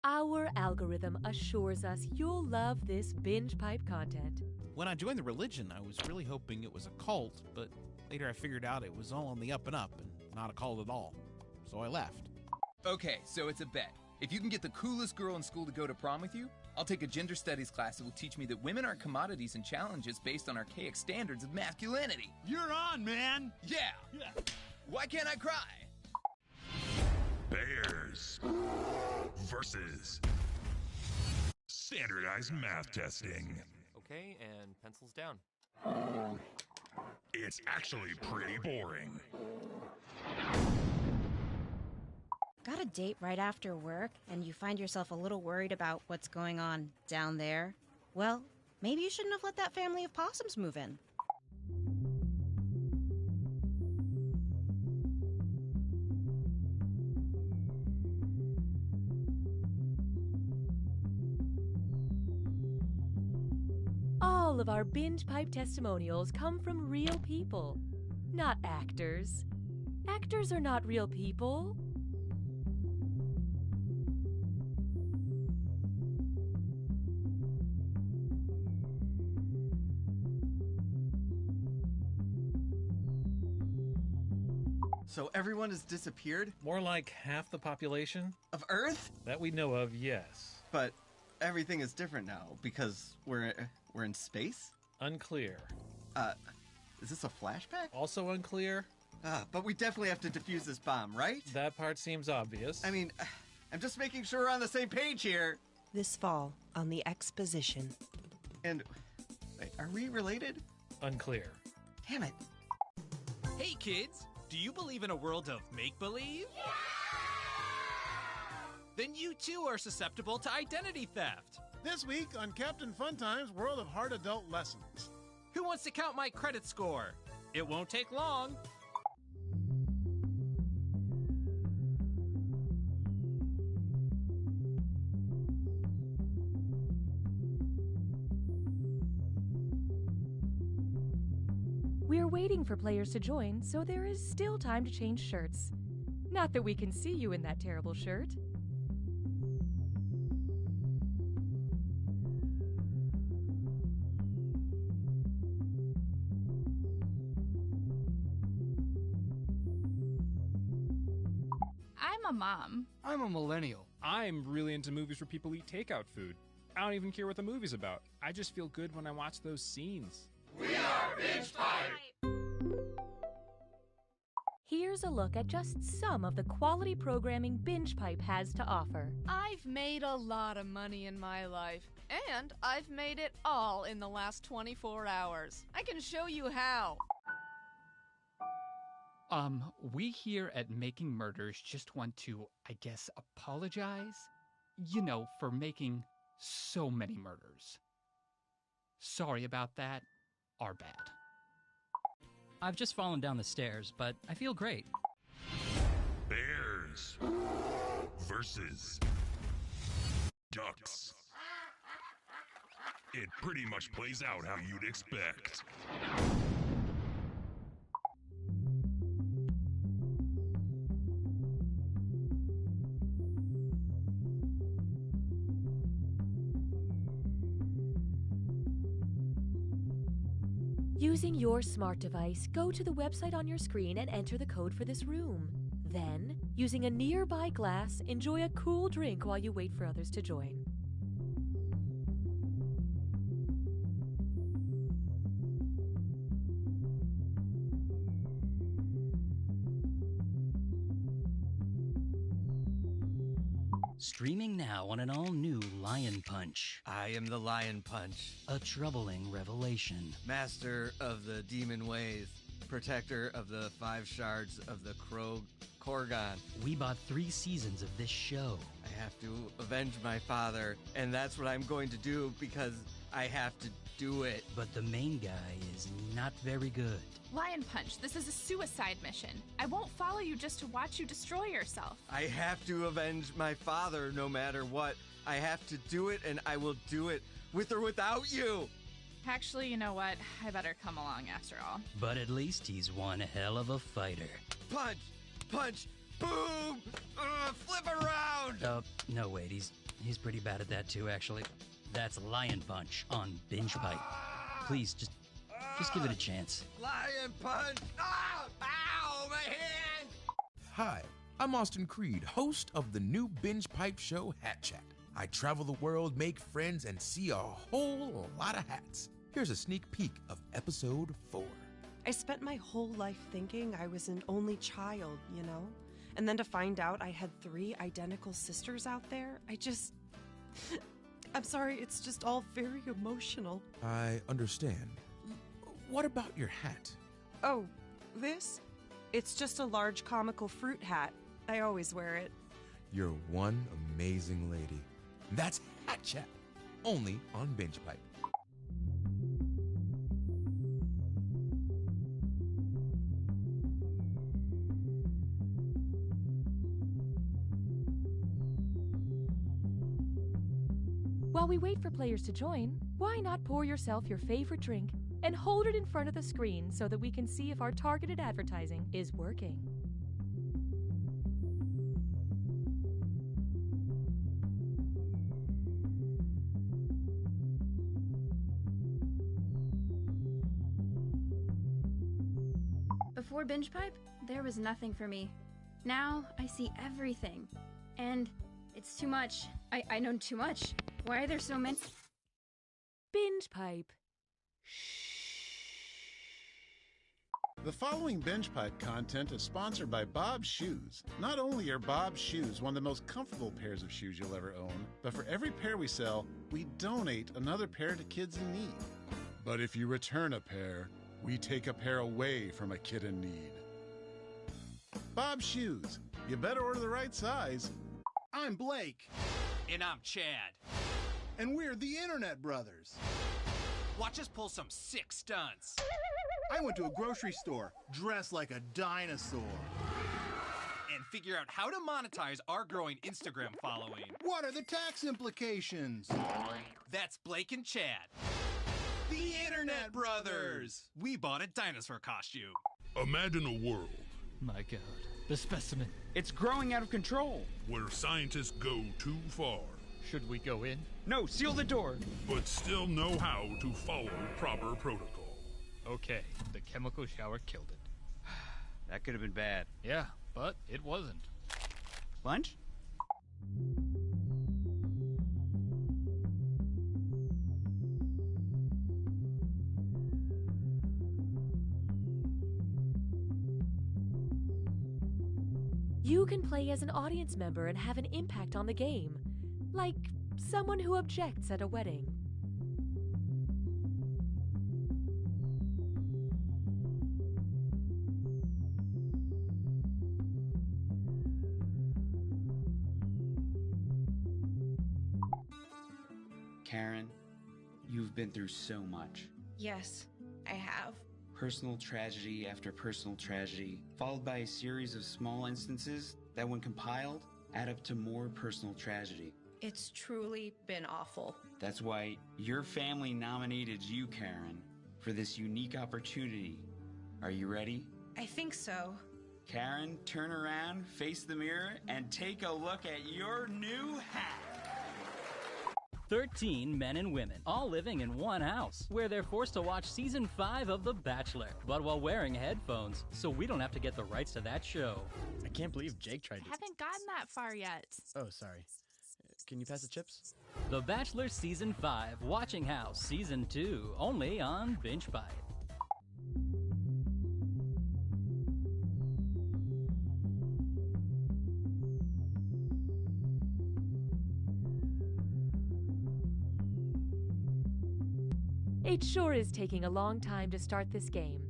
Our algorithm assures us you'll love this Binge Pipe content. When I joined the religion, I was really hoping it was a cult, but later I figured out it was all on the up and up and not a cult at all. So I left. Okay, so it's a bet. If you can get the coolest girl in school to go to prom with you, I'll take a gender studies class that will teach me that women are commodities and challenges based on archaic standards of masculinity. You're on, man! Yeah! Why can't I cry? Bears versus standardized math testing. Okay, and pencils down. It's actually pretty boring. Got a date right after work, and you find yourself a little worried about what's going on down there? Well, maybe you shouldn't have let that family of possums move in. All of our Binge Pipe testimonials come from real people, not actors. Actors are not real people. So everyone has disappeared? More like half the population. Of Earth? That we know of, yes. But everything is different now because we're in space? Unclear. Is this a flashback? Also unclear. But we definitely have to defuse this bomb, right? That part seems obvious. I mean, I'm just making sure we're on the same page here. This fall on the Exposition. And wait, are we related? Unclear. Damn it. Hey kids, do you believe in a world of make-believe? Yeah! Then you too are susceptible to identity theft. This week on Captain Funtime's World of Hard Adult Lessons. Who wants to count my credit score? It won't take long. We're waiting for players to join, so there is still time to change shirts. Not that we can see you in that terrible shirt. I'm a mom. I'm a millennial. I'm really into movies where people eat takeout food. I don't even care what the movie's about. I just feel good when I watch those scenes. We are Binge Pipe! Here's a look at just some of the quality programming Binge Pipe has to offer. I've made a lot of money in my life, and I've made it all in the last 24 hours. I can show you how. We here at Making Murders just want to, I guess, apologize? You know, for making so many murders. Sorry about that. Our bad. I've just fallen down the stairs, but I feel great. Bears versus ducks. It pretty much plays out how you'd expect. Using your smart device, go to the website on your screen and enter the code for this room. Then, using a nearby glass, enjoy a cool drink while you wait for others to join. Streaming now on an all-new Lion Punch. I am the Lion Punch. A troubling revelation. Master of the demon ways. Protector of the 5 shards of the Korgon. We bought 3 seasons of this show. I have to avenge my father, and that's what I'm going to do because I have to do it. But the main guy is not very good. Lion Punch, this is a suicide mission. I won't follow you just to watch you destroy yourself. I have to avenge my father no matter what. I have to do it, and I will do it with or without you. Actually, you know what? I better come along after all. But at least he's one hell of a fighter. Punch! Punch! Boom! Flip around! No, wait, he's pretty bad at that too, actually. That's Lion Punch on Binge Pipe. Please, just give it a chance. Lion Punch! Ah! Ow! My hand! Hi, I'm Austin Creed, host of the new Binge Pipe show Hat Chat. I travel the world, make friends, and see a whole lot of hats. Here's a sneak peek of episode 4. I spent my whole life thinking I was an only child, you know? And then to find out I had 3 identical sisters out there, I'm sorry, it's just all very emotional. I understand. What about your hat? Oh, this? It's just a large comical fruit hat. I always wear it. You're one amazing lady. That's Hat Chat, only on Binge Pipe. While we wait for players to join, why not pour yourself your favorite drink and hold it in front of the screen so that we can see if our targeted advertising is working? Before Binge Pipe, there was nothing for me. Now I see everything. And it's too much. I know too much. Why are there so many? Binge Pipe. The following Binge Pipe content is sponsored by Bob's Shoes. Not only are Bob's Shoes one of the most comfortable pairs of shoes you'll ever own, but for every pair we sell, we donate another pair to kids in need. But if you return a pair, we take a pair away from a kid in need. Bob's Shoes. You better order the right size. I'm Blake. And I'm Chad. And we're the Internet Brothers. Watch us pull some sick stunts. I went to a grocery store dressed like a dinosaur. And figure out how to monetize our growing Instagram following. What are the tax implications? That's Blake and Chad. The Internet Brothers! We bought a dinosaur costume. Imagine a world. My God, the specimen. It's growing out of control. Where scientists go too far. Should we go in? No, seal the door. But still know how to follow proper protocol. Okay, the chemical shower killed it. That could have been bad. Yeah, but it wasn't. Lunch? You can play as an audience member and have an impact on the game, like someone who objects at a wedding. Karen, you've been through so much. Yes, I have. Personal tragedy after personal tragedy, followed by a series of small instances that, when compiled, add up to more personal tragedy. It's truly been awful. That's why your family nominated you, Karen, for this unique opportunity. Are you ready? I think so. Karen, turn around, face the mirror, and take a look at your new hat. 13 men and women, all living in one house, where they're forced to watch season 5 of The Bachelor, but while wearing headphones, so we don't have to get the rights to that show. I can't believe Jake tried to... Haven't gotten that far yet. Oh, sorry. Can you pass the chips? The Bachelor Season 5, Watching House Season 2, only on Binge Pipe. It sure is taking a long time to start this game,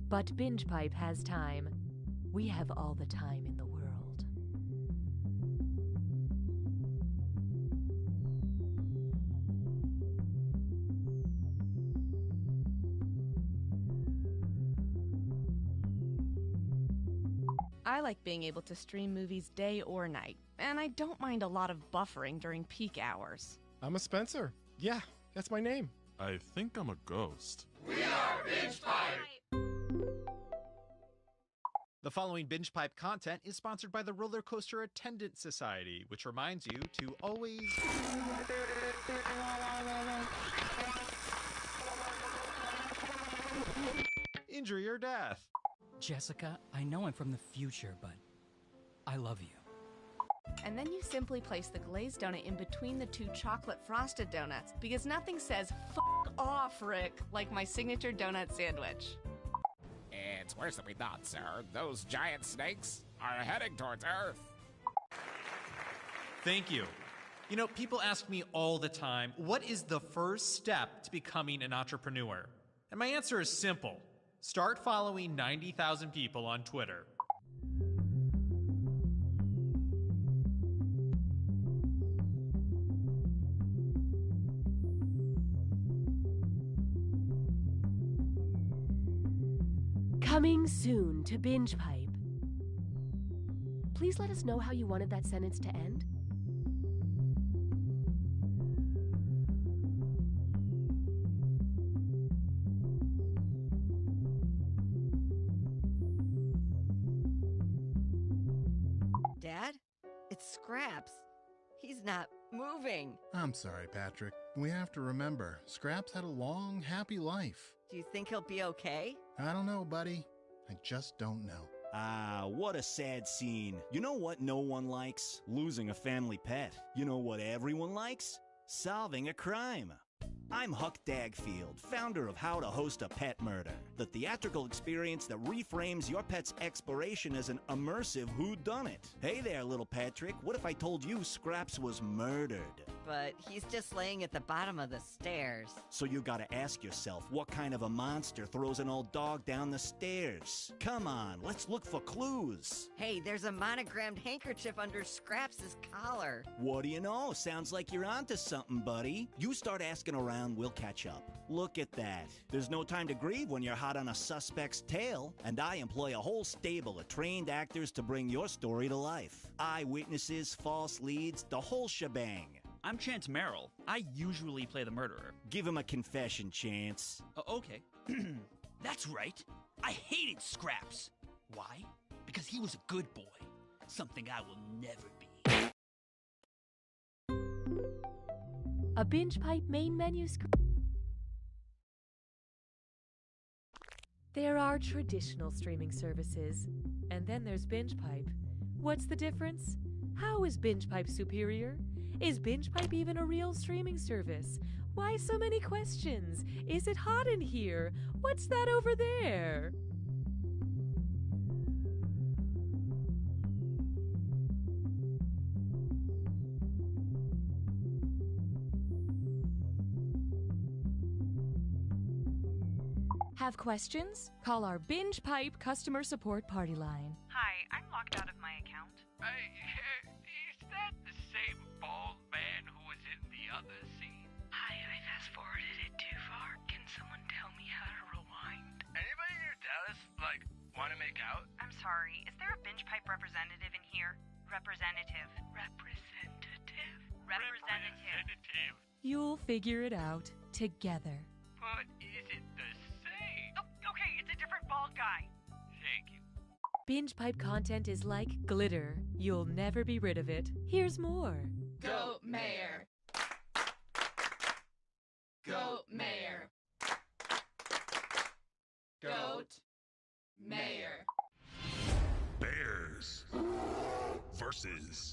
but Binge Pipe has time. We have all the time in the world. I like being able to stream movies day or night, and I don't mind a lot of buffering during peak hours. I'm a Spencer. Yeah, that's my name. I think I'm a ghost. We are Binge Pipe. The following Binge Pipe content is sponsored by the Roller Coaster Attendant Society, which reminds you to always... injury or death. Jessica, I know I'm from the future, but I love you. And then you simply place the glazed donut in between the two chocolate frosted donuts, because nothing says "f off, Rick" like my signature donut sandwich. It's worse than we thought, sir. Those giant snakes are heading towards Earth. Thank you. You know, people ask me all the time, what is the first step to becoming an entrepreneur? And my answer is simple. Start following 90,000 people on Twitter. Coming soon to Binge Pipe. Please let us know how you wanted that sentence to end. Dad? It's Scraps. He's not moving. I'm sorry, Patrick. We have to remember, Scraps had a long, happy life. Do you think he'll be okay? I don't know, buddy. I just don't know. Ah, what a sad scene. You know what no one likes? Losing a family pet. You know what everyone likes? Solving a crime. I'm Huck Dagfield, founder of How to Host a Pet Murder, the theatrical experience that reframes your pet's exploration as an immersive whodunit. Hey there, little Patrick, what if I told you Scraps was murdered? But he's just laying at the bottom of the stairs. So you gotta ask yourself, what kind of a monster throws an old dog down the stairs? Come on, let's look for clues. Hey, there's a monogrammed handkerchief under Scraps' collar. What do you know? Sounds like you're onto something, buddy. You start asking around, we'll catch up. Look at that. There's no time to grieve when you're hot on a suspect's tail, and I employ a whole stable of trained actors to bring your story to life. Eyewitnesses, false leads, the whole shebang. I'm Chance Merrill. I usually play the murderer. Give him a confession, Chance. Okay. That's right. I hated Scraps. Why? Because he was a good boy. Something I will never be. A Binge Pipe main menu screen. There are traditional streaming services, and then there's Binge Pipe. What's the difference? How is Binge Pipe superior? Is Binge Pipe even a real streaming service? Why so many questions? Is it hot in here? What's that over there? Have questions? Call our Binge Pipe customer support party line. Hi, I'm locked out of my account. Is that the same bald man who was in the other scene? Hi, I fast-forwarded it too far. Can someone tell me how to rewind? Anybody near Dallas, want to make out? I'm sorry, is there a Binge Pipe representative in here? Representative. You'll figure it out together. But is it the same? Oh, okay, it's a different bald guy. Thank you. Binge Pipe content is like glitter. You'll never be rid of it. Here's more. Goat Mayor. Goat Mayor. Goat Mayor. Bears versus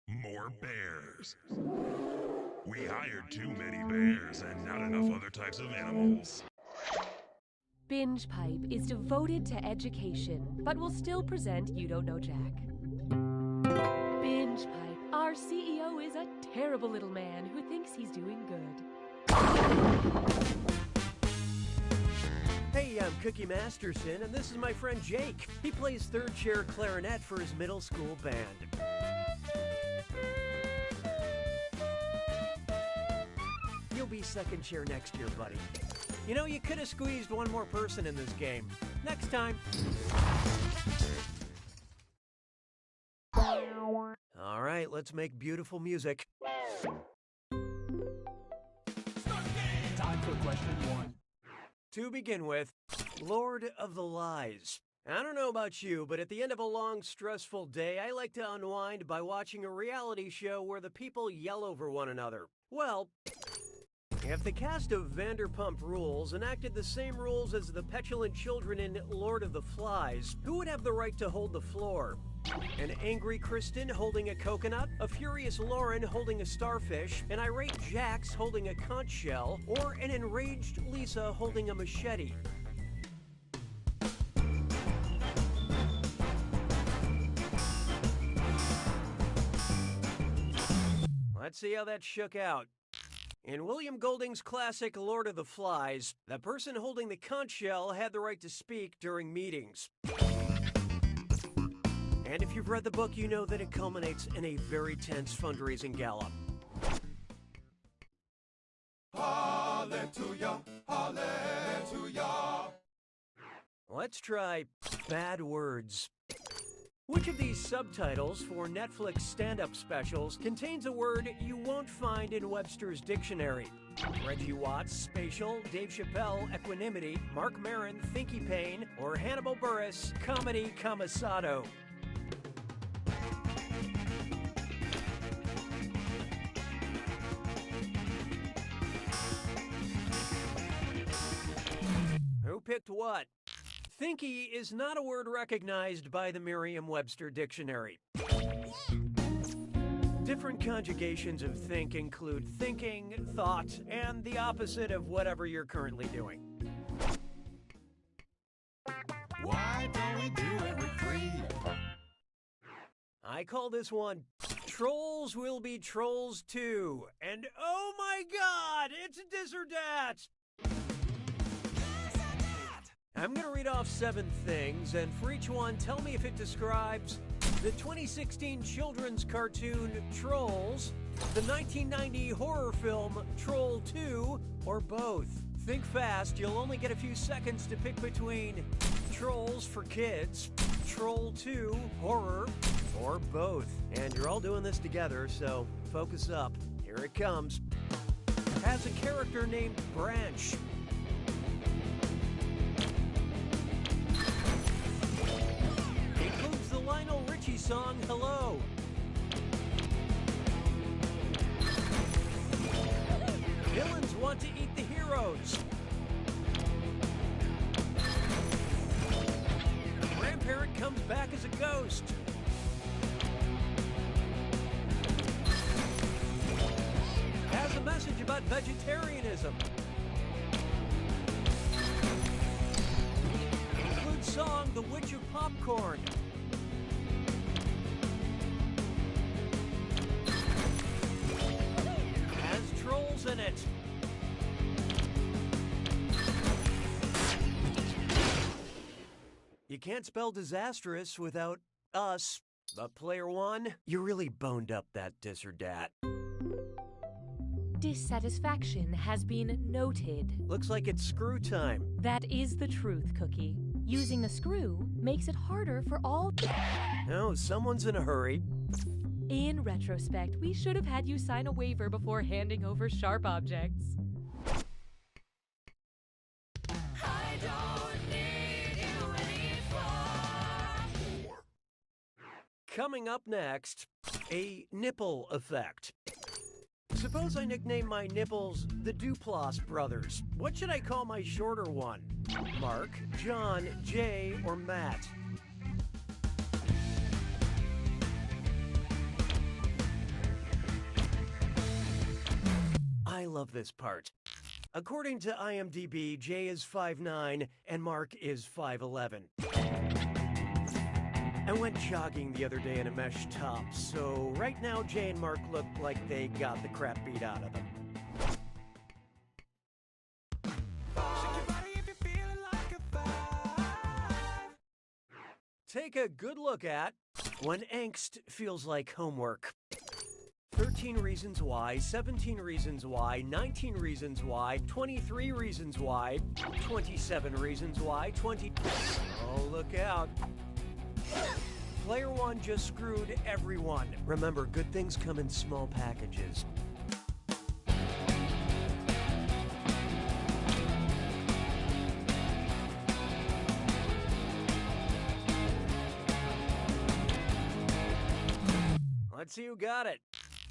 more bears. We hired too many bears and not enough other types of animals. Binge Pipe is devoted to education, but will still present You Don't Know Jack. Binge Pipe, our CEO is a terrible little man who thinks he's doing good. Hey, I'm Cookie Masterson, and this is my friend Jake. He plays third chair clarinet for his middle school band. You'll be second chair next year, buddy. You know, you could have squeezed one more person in this game. Next time. All right, let's make beautiful music. Time for question 1. To begin with, Lord of the Lies. I don't know about you, but at the end of a long, stressful day, I like to unwind by watching a reality show where the people yell over one another. Well, if the cast of Vanderpump Rules enacted the same rules as the petulant children in Lord of the Flies, who would have the right to hold the floor? An angry Kristen holding a coconut, a furious Lauren holding a starfish, an irate Jax holding a conch shell, or an enraged Lisa holding a machete? Let's see how that shook out. In William Golding's classic Lord of the Flies, the person holding the conch shell had the right to speak during meetings. And if you've read the book, you know that it culminates in a very tense fundraising gala. Hallelujah, hallelujah. Let's try bad words. Which of these subtitles for Netflix stand-up specials contains a word you won't find in Webster's dictionary? Reggie Watts, spatial, Dave Chappelle, equanimity, Mark Maron, thinky pain, or Hannibal Buress, comedy commissado? Who picked what? Thinky is not a word recognized by the Merriam-Webster dictionary. Different conjugations of think include thinking, thought, and the opposite of whatever you're currently doing. Why don't we do it with 3? I call this one Trolls Will Be Trolls 2. And oh my god, it's this or that! I'm going to read off 7 things, and for each one, tell me if it describes the 2016 children's cartoon Trolls, the 1990 horror film Troll 2, or both. Think fast, you'll only get a few seconds to pick between Trolls for kids, Troll 2, horror, or both. And you're all doing this together, so focus up. Here it comes. Has a character named Branch. Includes the Lionel Richie song Hello. Villains want to eat the heroes. Grandparent comes back as a ghost. Has a message about vegetarianism. Includes song The Witch of Popcorn. Has trolls in it. You can't spell disastrous without us. But player 1, you really boned up that dis or dat. Dissatisfaction has been noted. Looks like it's screw time. That is the truth, Cookie. Using the screw makes it harder for all... No, someone's in a hurry. In retrospect, we should have had you sign a waiver before handing over sharp objects. I don't need you anymore. Coming up next, a nipple effect. Suppose I nickname my nipples the Duplass brothers. What should I call my shorter one? Mark, John, Jay, or Matt? I love this part. According to IMDb, Jay is 5'9" and Mark is 5'11". I went jogging the other day in a mesh top, so right now Jay and Mark look like they got the crap beat out of them. take a good look at when angst feels like homework. 13 reasons why, 17 reasons why, 19 reasons why, 23 reasons why, 27 reasons why, 20... Oh, look out. Player 1 just screwed everyone. Remember, good things come in small packages. Let's see who got it.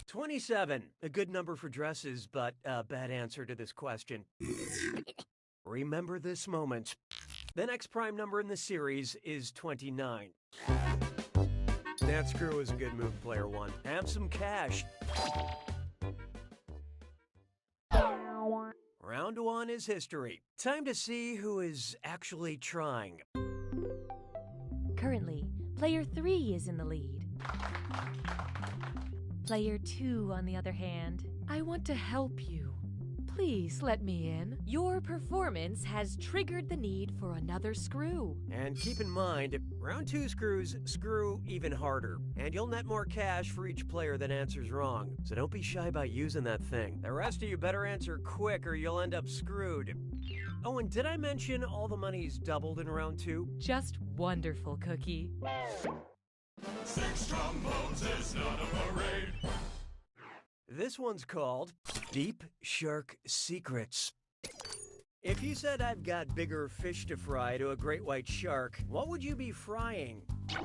27, a good number for dresses, but a bad answer to this question. Remember this moment. The next prime number in the series is 29. That screw is a good move, player 1. Have some cash. Round 1 is history. Time to see who is actually trying. Currently, player 3 is in the lead. Player 2, on the other hand, I want to help you. Please let me in. Your performance has triggered the need for another screw. And keep in mind, round 2 screws screw even harder. And you'll net more cash for each player that answers wrong. So don't be shy about using that thing. The rest of you better answer quick or you'll end up screwed. Oh, and did I mention all the money's doubled in round 2? Just wonderful, Cookie. 6 trombones is not a parade. This one's called Deep Shark Secrets. If you said I've got bigger fish to fry to a great white shark, what would you be frying?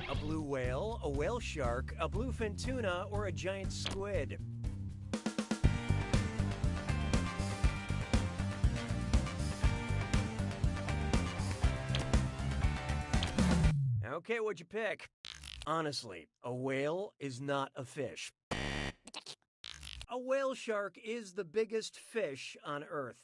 A blue whale, a whale shark, a bluefin tuna, or a giant squid? Okay, what'd you pick? Honestly, a whale is not a fish. A whale shark is the biggest fish on Earth.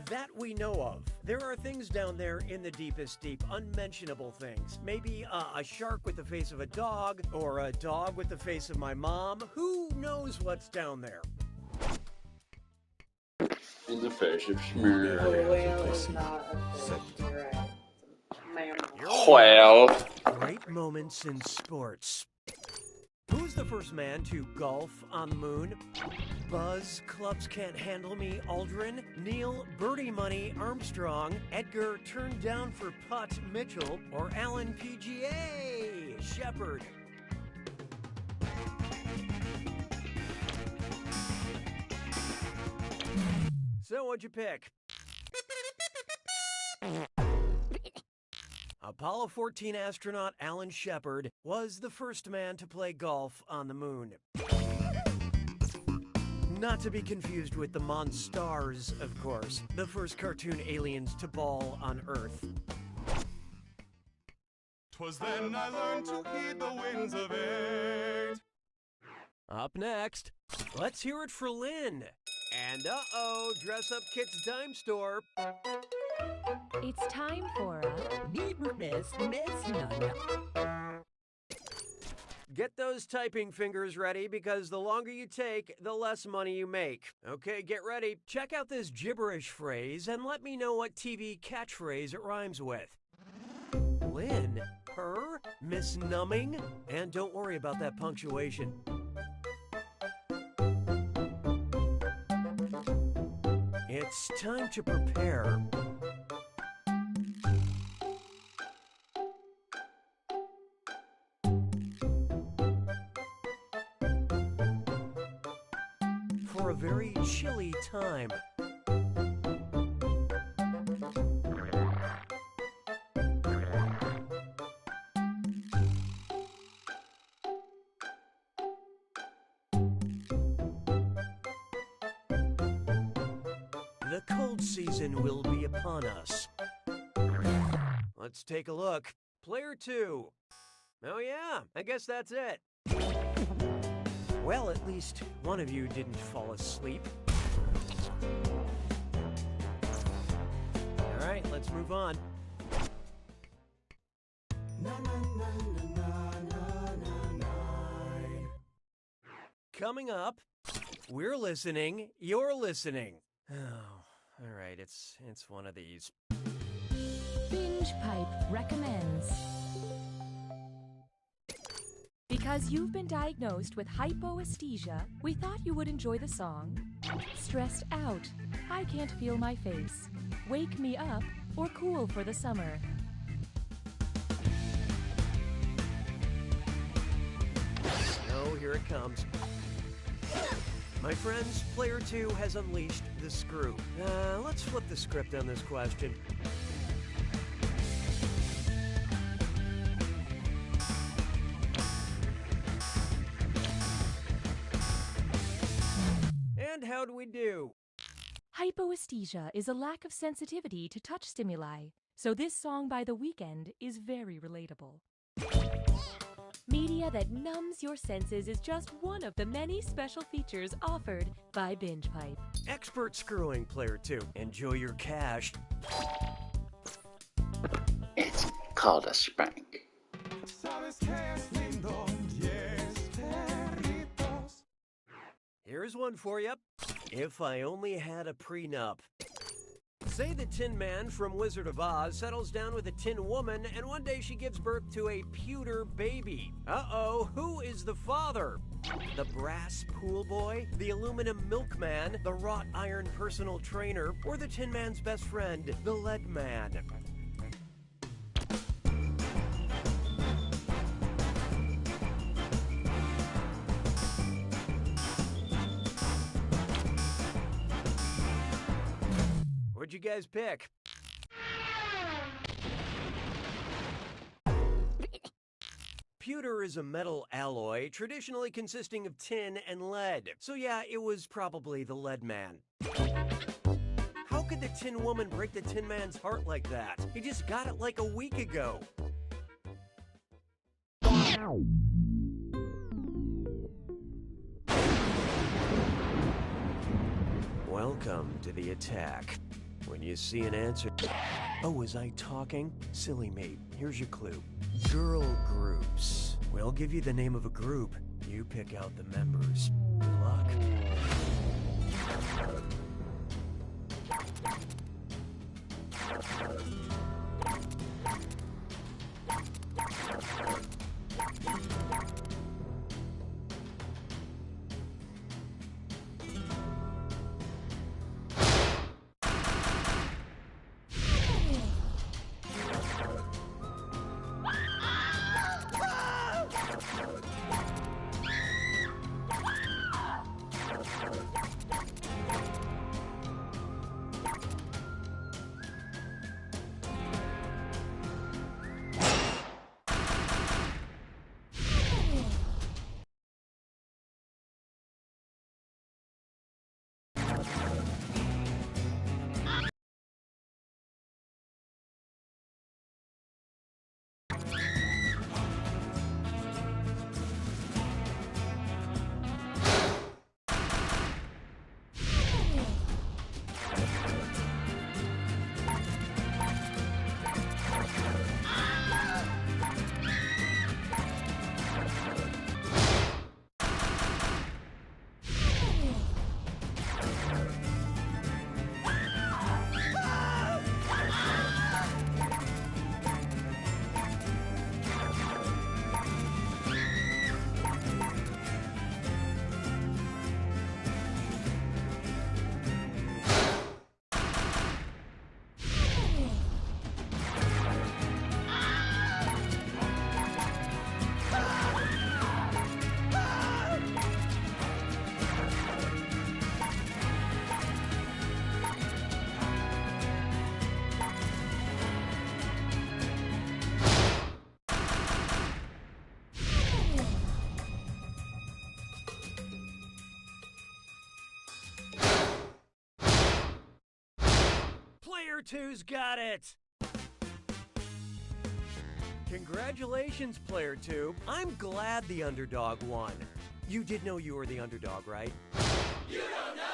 That we know of. There are things down there in the deepest deep, unmentionable things. Maybe a shark with the face of a dog, or a dog with the face of my mom. Who knows what's down there? In the face of A whale is not a fish. You're right. Whale. Great moments in sports. Who's the first man to golf on the moon? Buzz, Clubs Can't Handle Me, Aldrin, Neil, Birdie Money, Armstrong, Edgar, Turned Down for Putt, Mitchell, or Alan PGA, Shepard? So what'd you pick? Apollo 14 astronaut Alan Shepard was the first man to play golf on the moon. Not to be confused with the Monstars, of course, the first cartoon aliens to ball on Earth. 'Twas then I learned to heed the winds of age. Up next, let's hear it for Lynn. And Dress Up Kit's Dime Store. It's time for Get those typing fingers ready because the longer you take, the less money you make. Okay, get ready. Check out this gibberish phrase and let me know what TV catchphrase it rhymes with. Lynn, her, Miss Numbing, and don't worry about that punctuation. It's time to prepare. For a very chilly time. The cold season will be upon us. Let's take a look. Player 2. Oh yeah, I guess that's it. Well, at least one of you didn't fall asleep. All right, let's move on. Coming up, we're listening, you're listening. Oh, all right, it's one of these. Binge Pipe recommends. Because you've been diagnosed with hypoesthesia, we thought you would enjoy the song Stressed Out, I Can't Feel My Face, Wake Me Up, or Cool for the Summer. Oh, here it comes. My friends, Player 2 has unleashed the screw. Let's flip the script on this question. And how do we do? Hypoesthesia is a lack of sensitivity to touch stimuli, so this song by The Weeknd is very relatable. Media that numbs your senses is just one of the many special features offered by Binge Pipe. Expert screwing, Player 2. Enjoy your cash. It's called a spank. Here's one for you. If I only had a prenup. Say the Tin Man from Wizard of Oz settles down with a Tin Woman, and one day she gives birth to a pewter baby. Uh-oh, who is the father? The brass pool boy, the aluminum milkman, the wrought iron personal trainer, or the Tin Man's best friend, the lead man? What'd you guys pick? Pewter is a metal alloy, traditionally consisting of tin and lead. So yeah, it was probably the lead man. How could the Tin Woman break the Tin Man's heart like that? He just got it like a week ago. Welcome to the attack. When you see an answer... Oh, was I talking? Silly me. Here's your clue. Girl groups. We'll give you the name of a group. You pick out the members. Good luck. Player 2's got it! Congratulations, Player 2. I'm glad the underdog won. You did know you were the underdog, right? You don't know!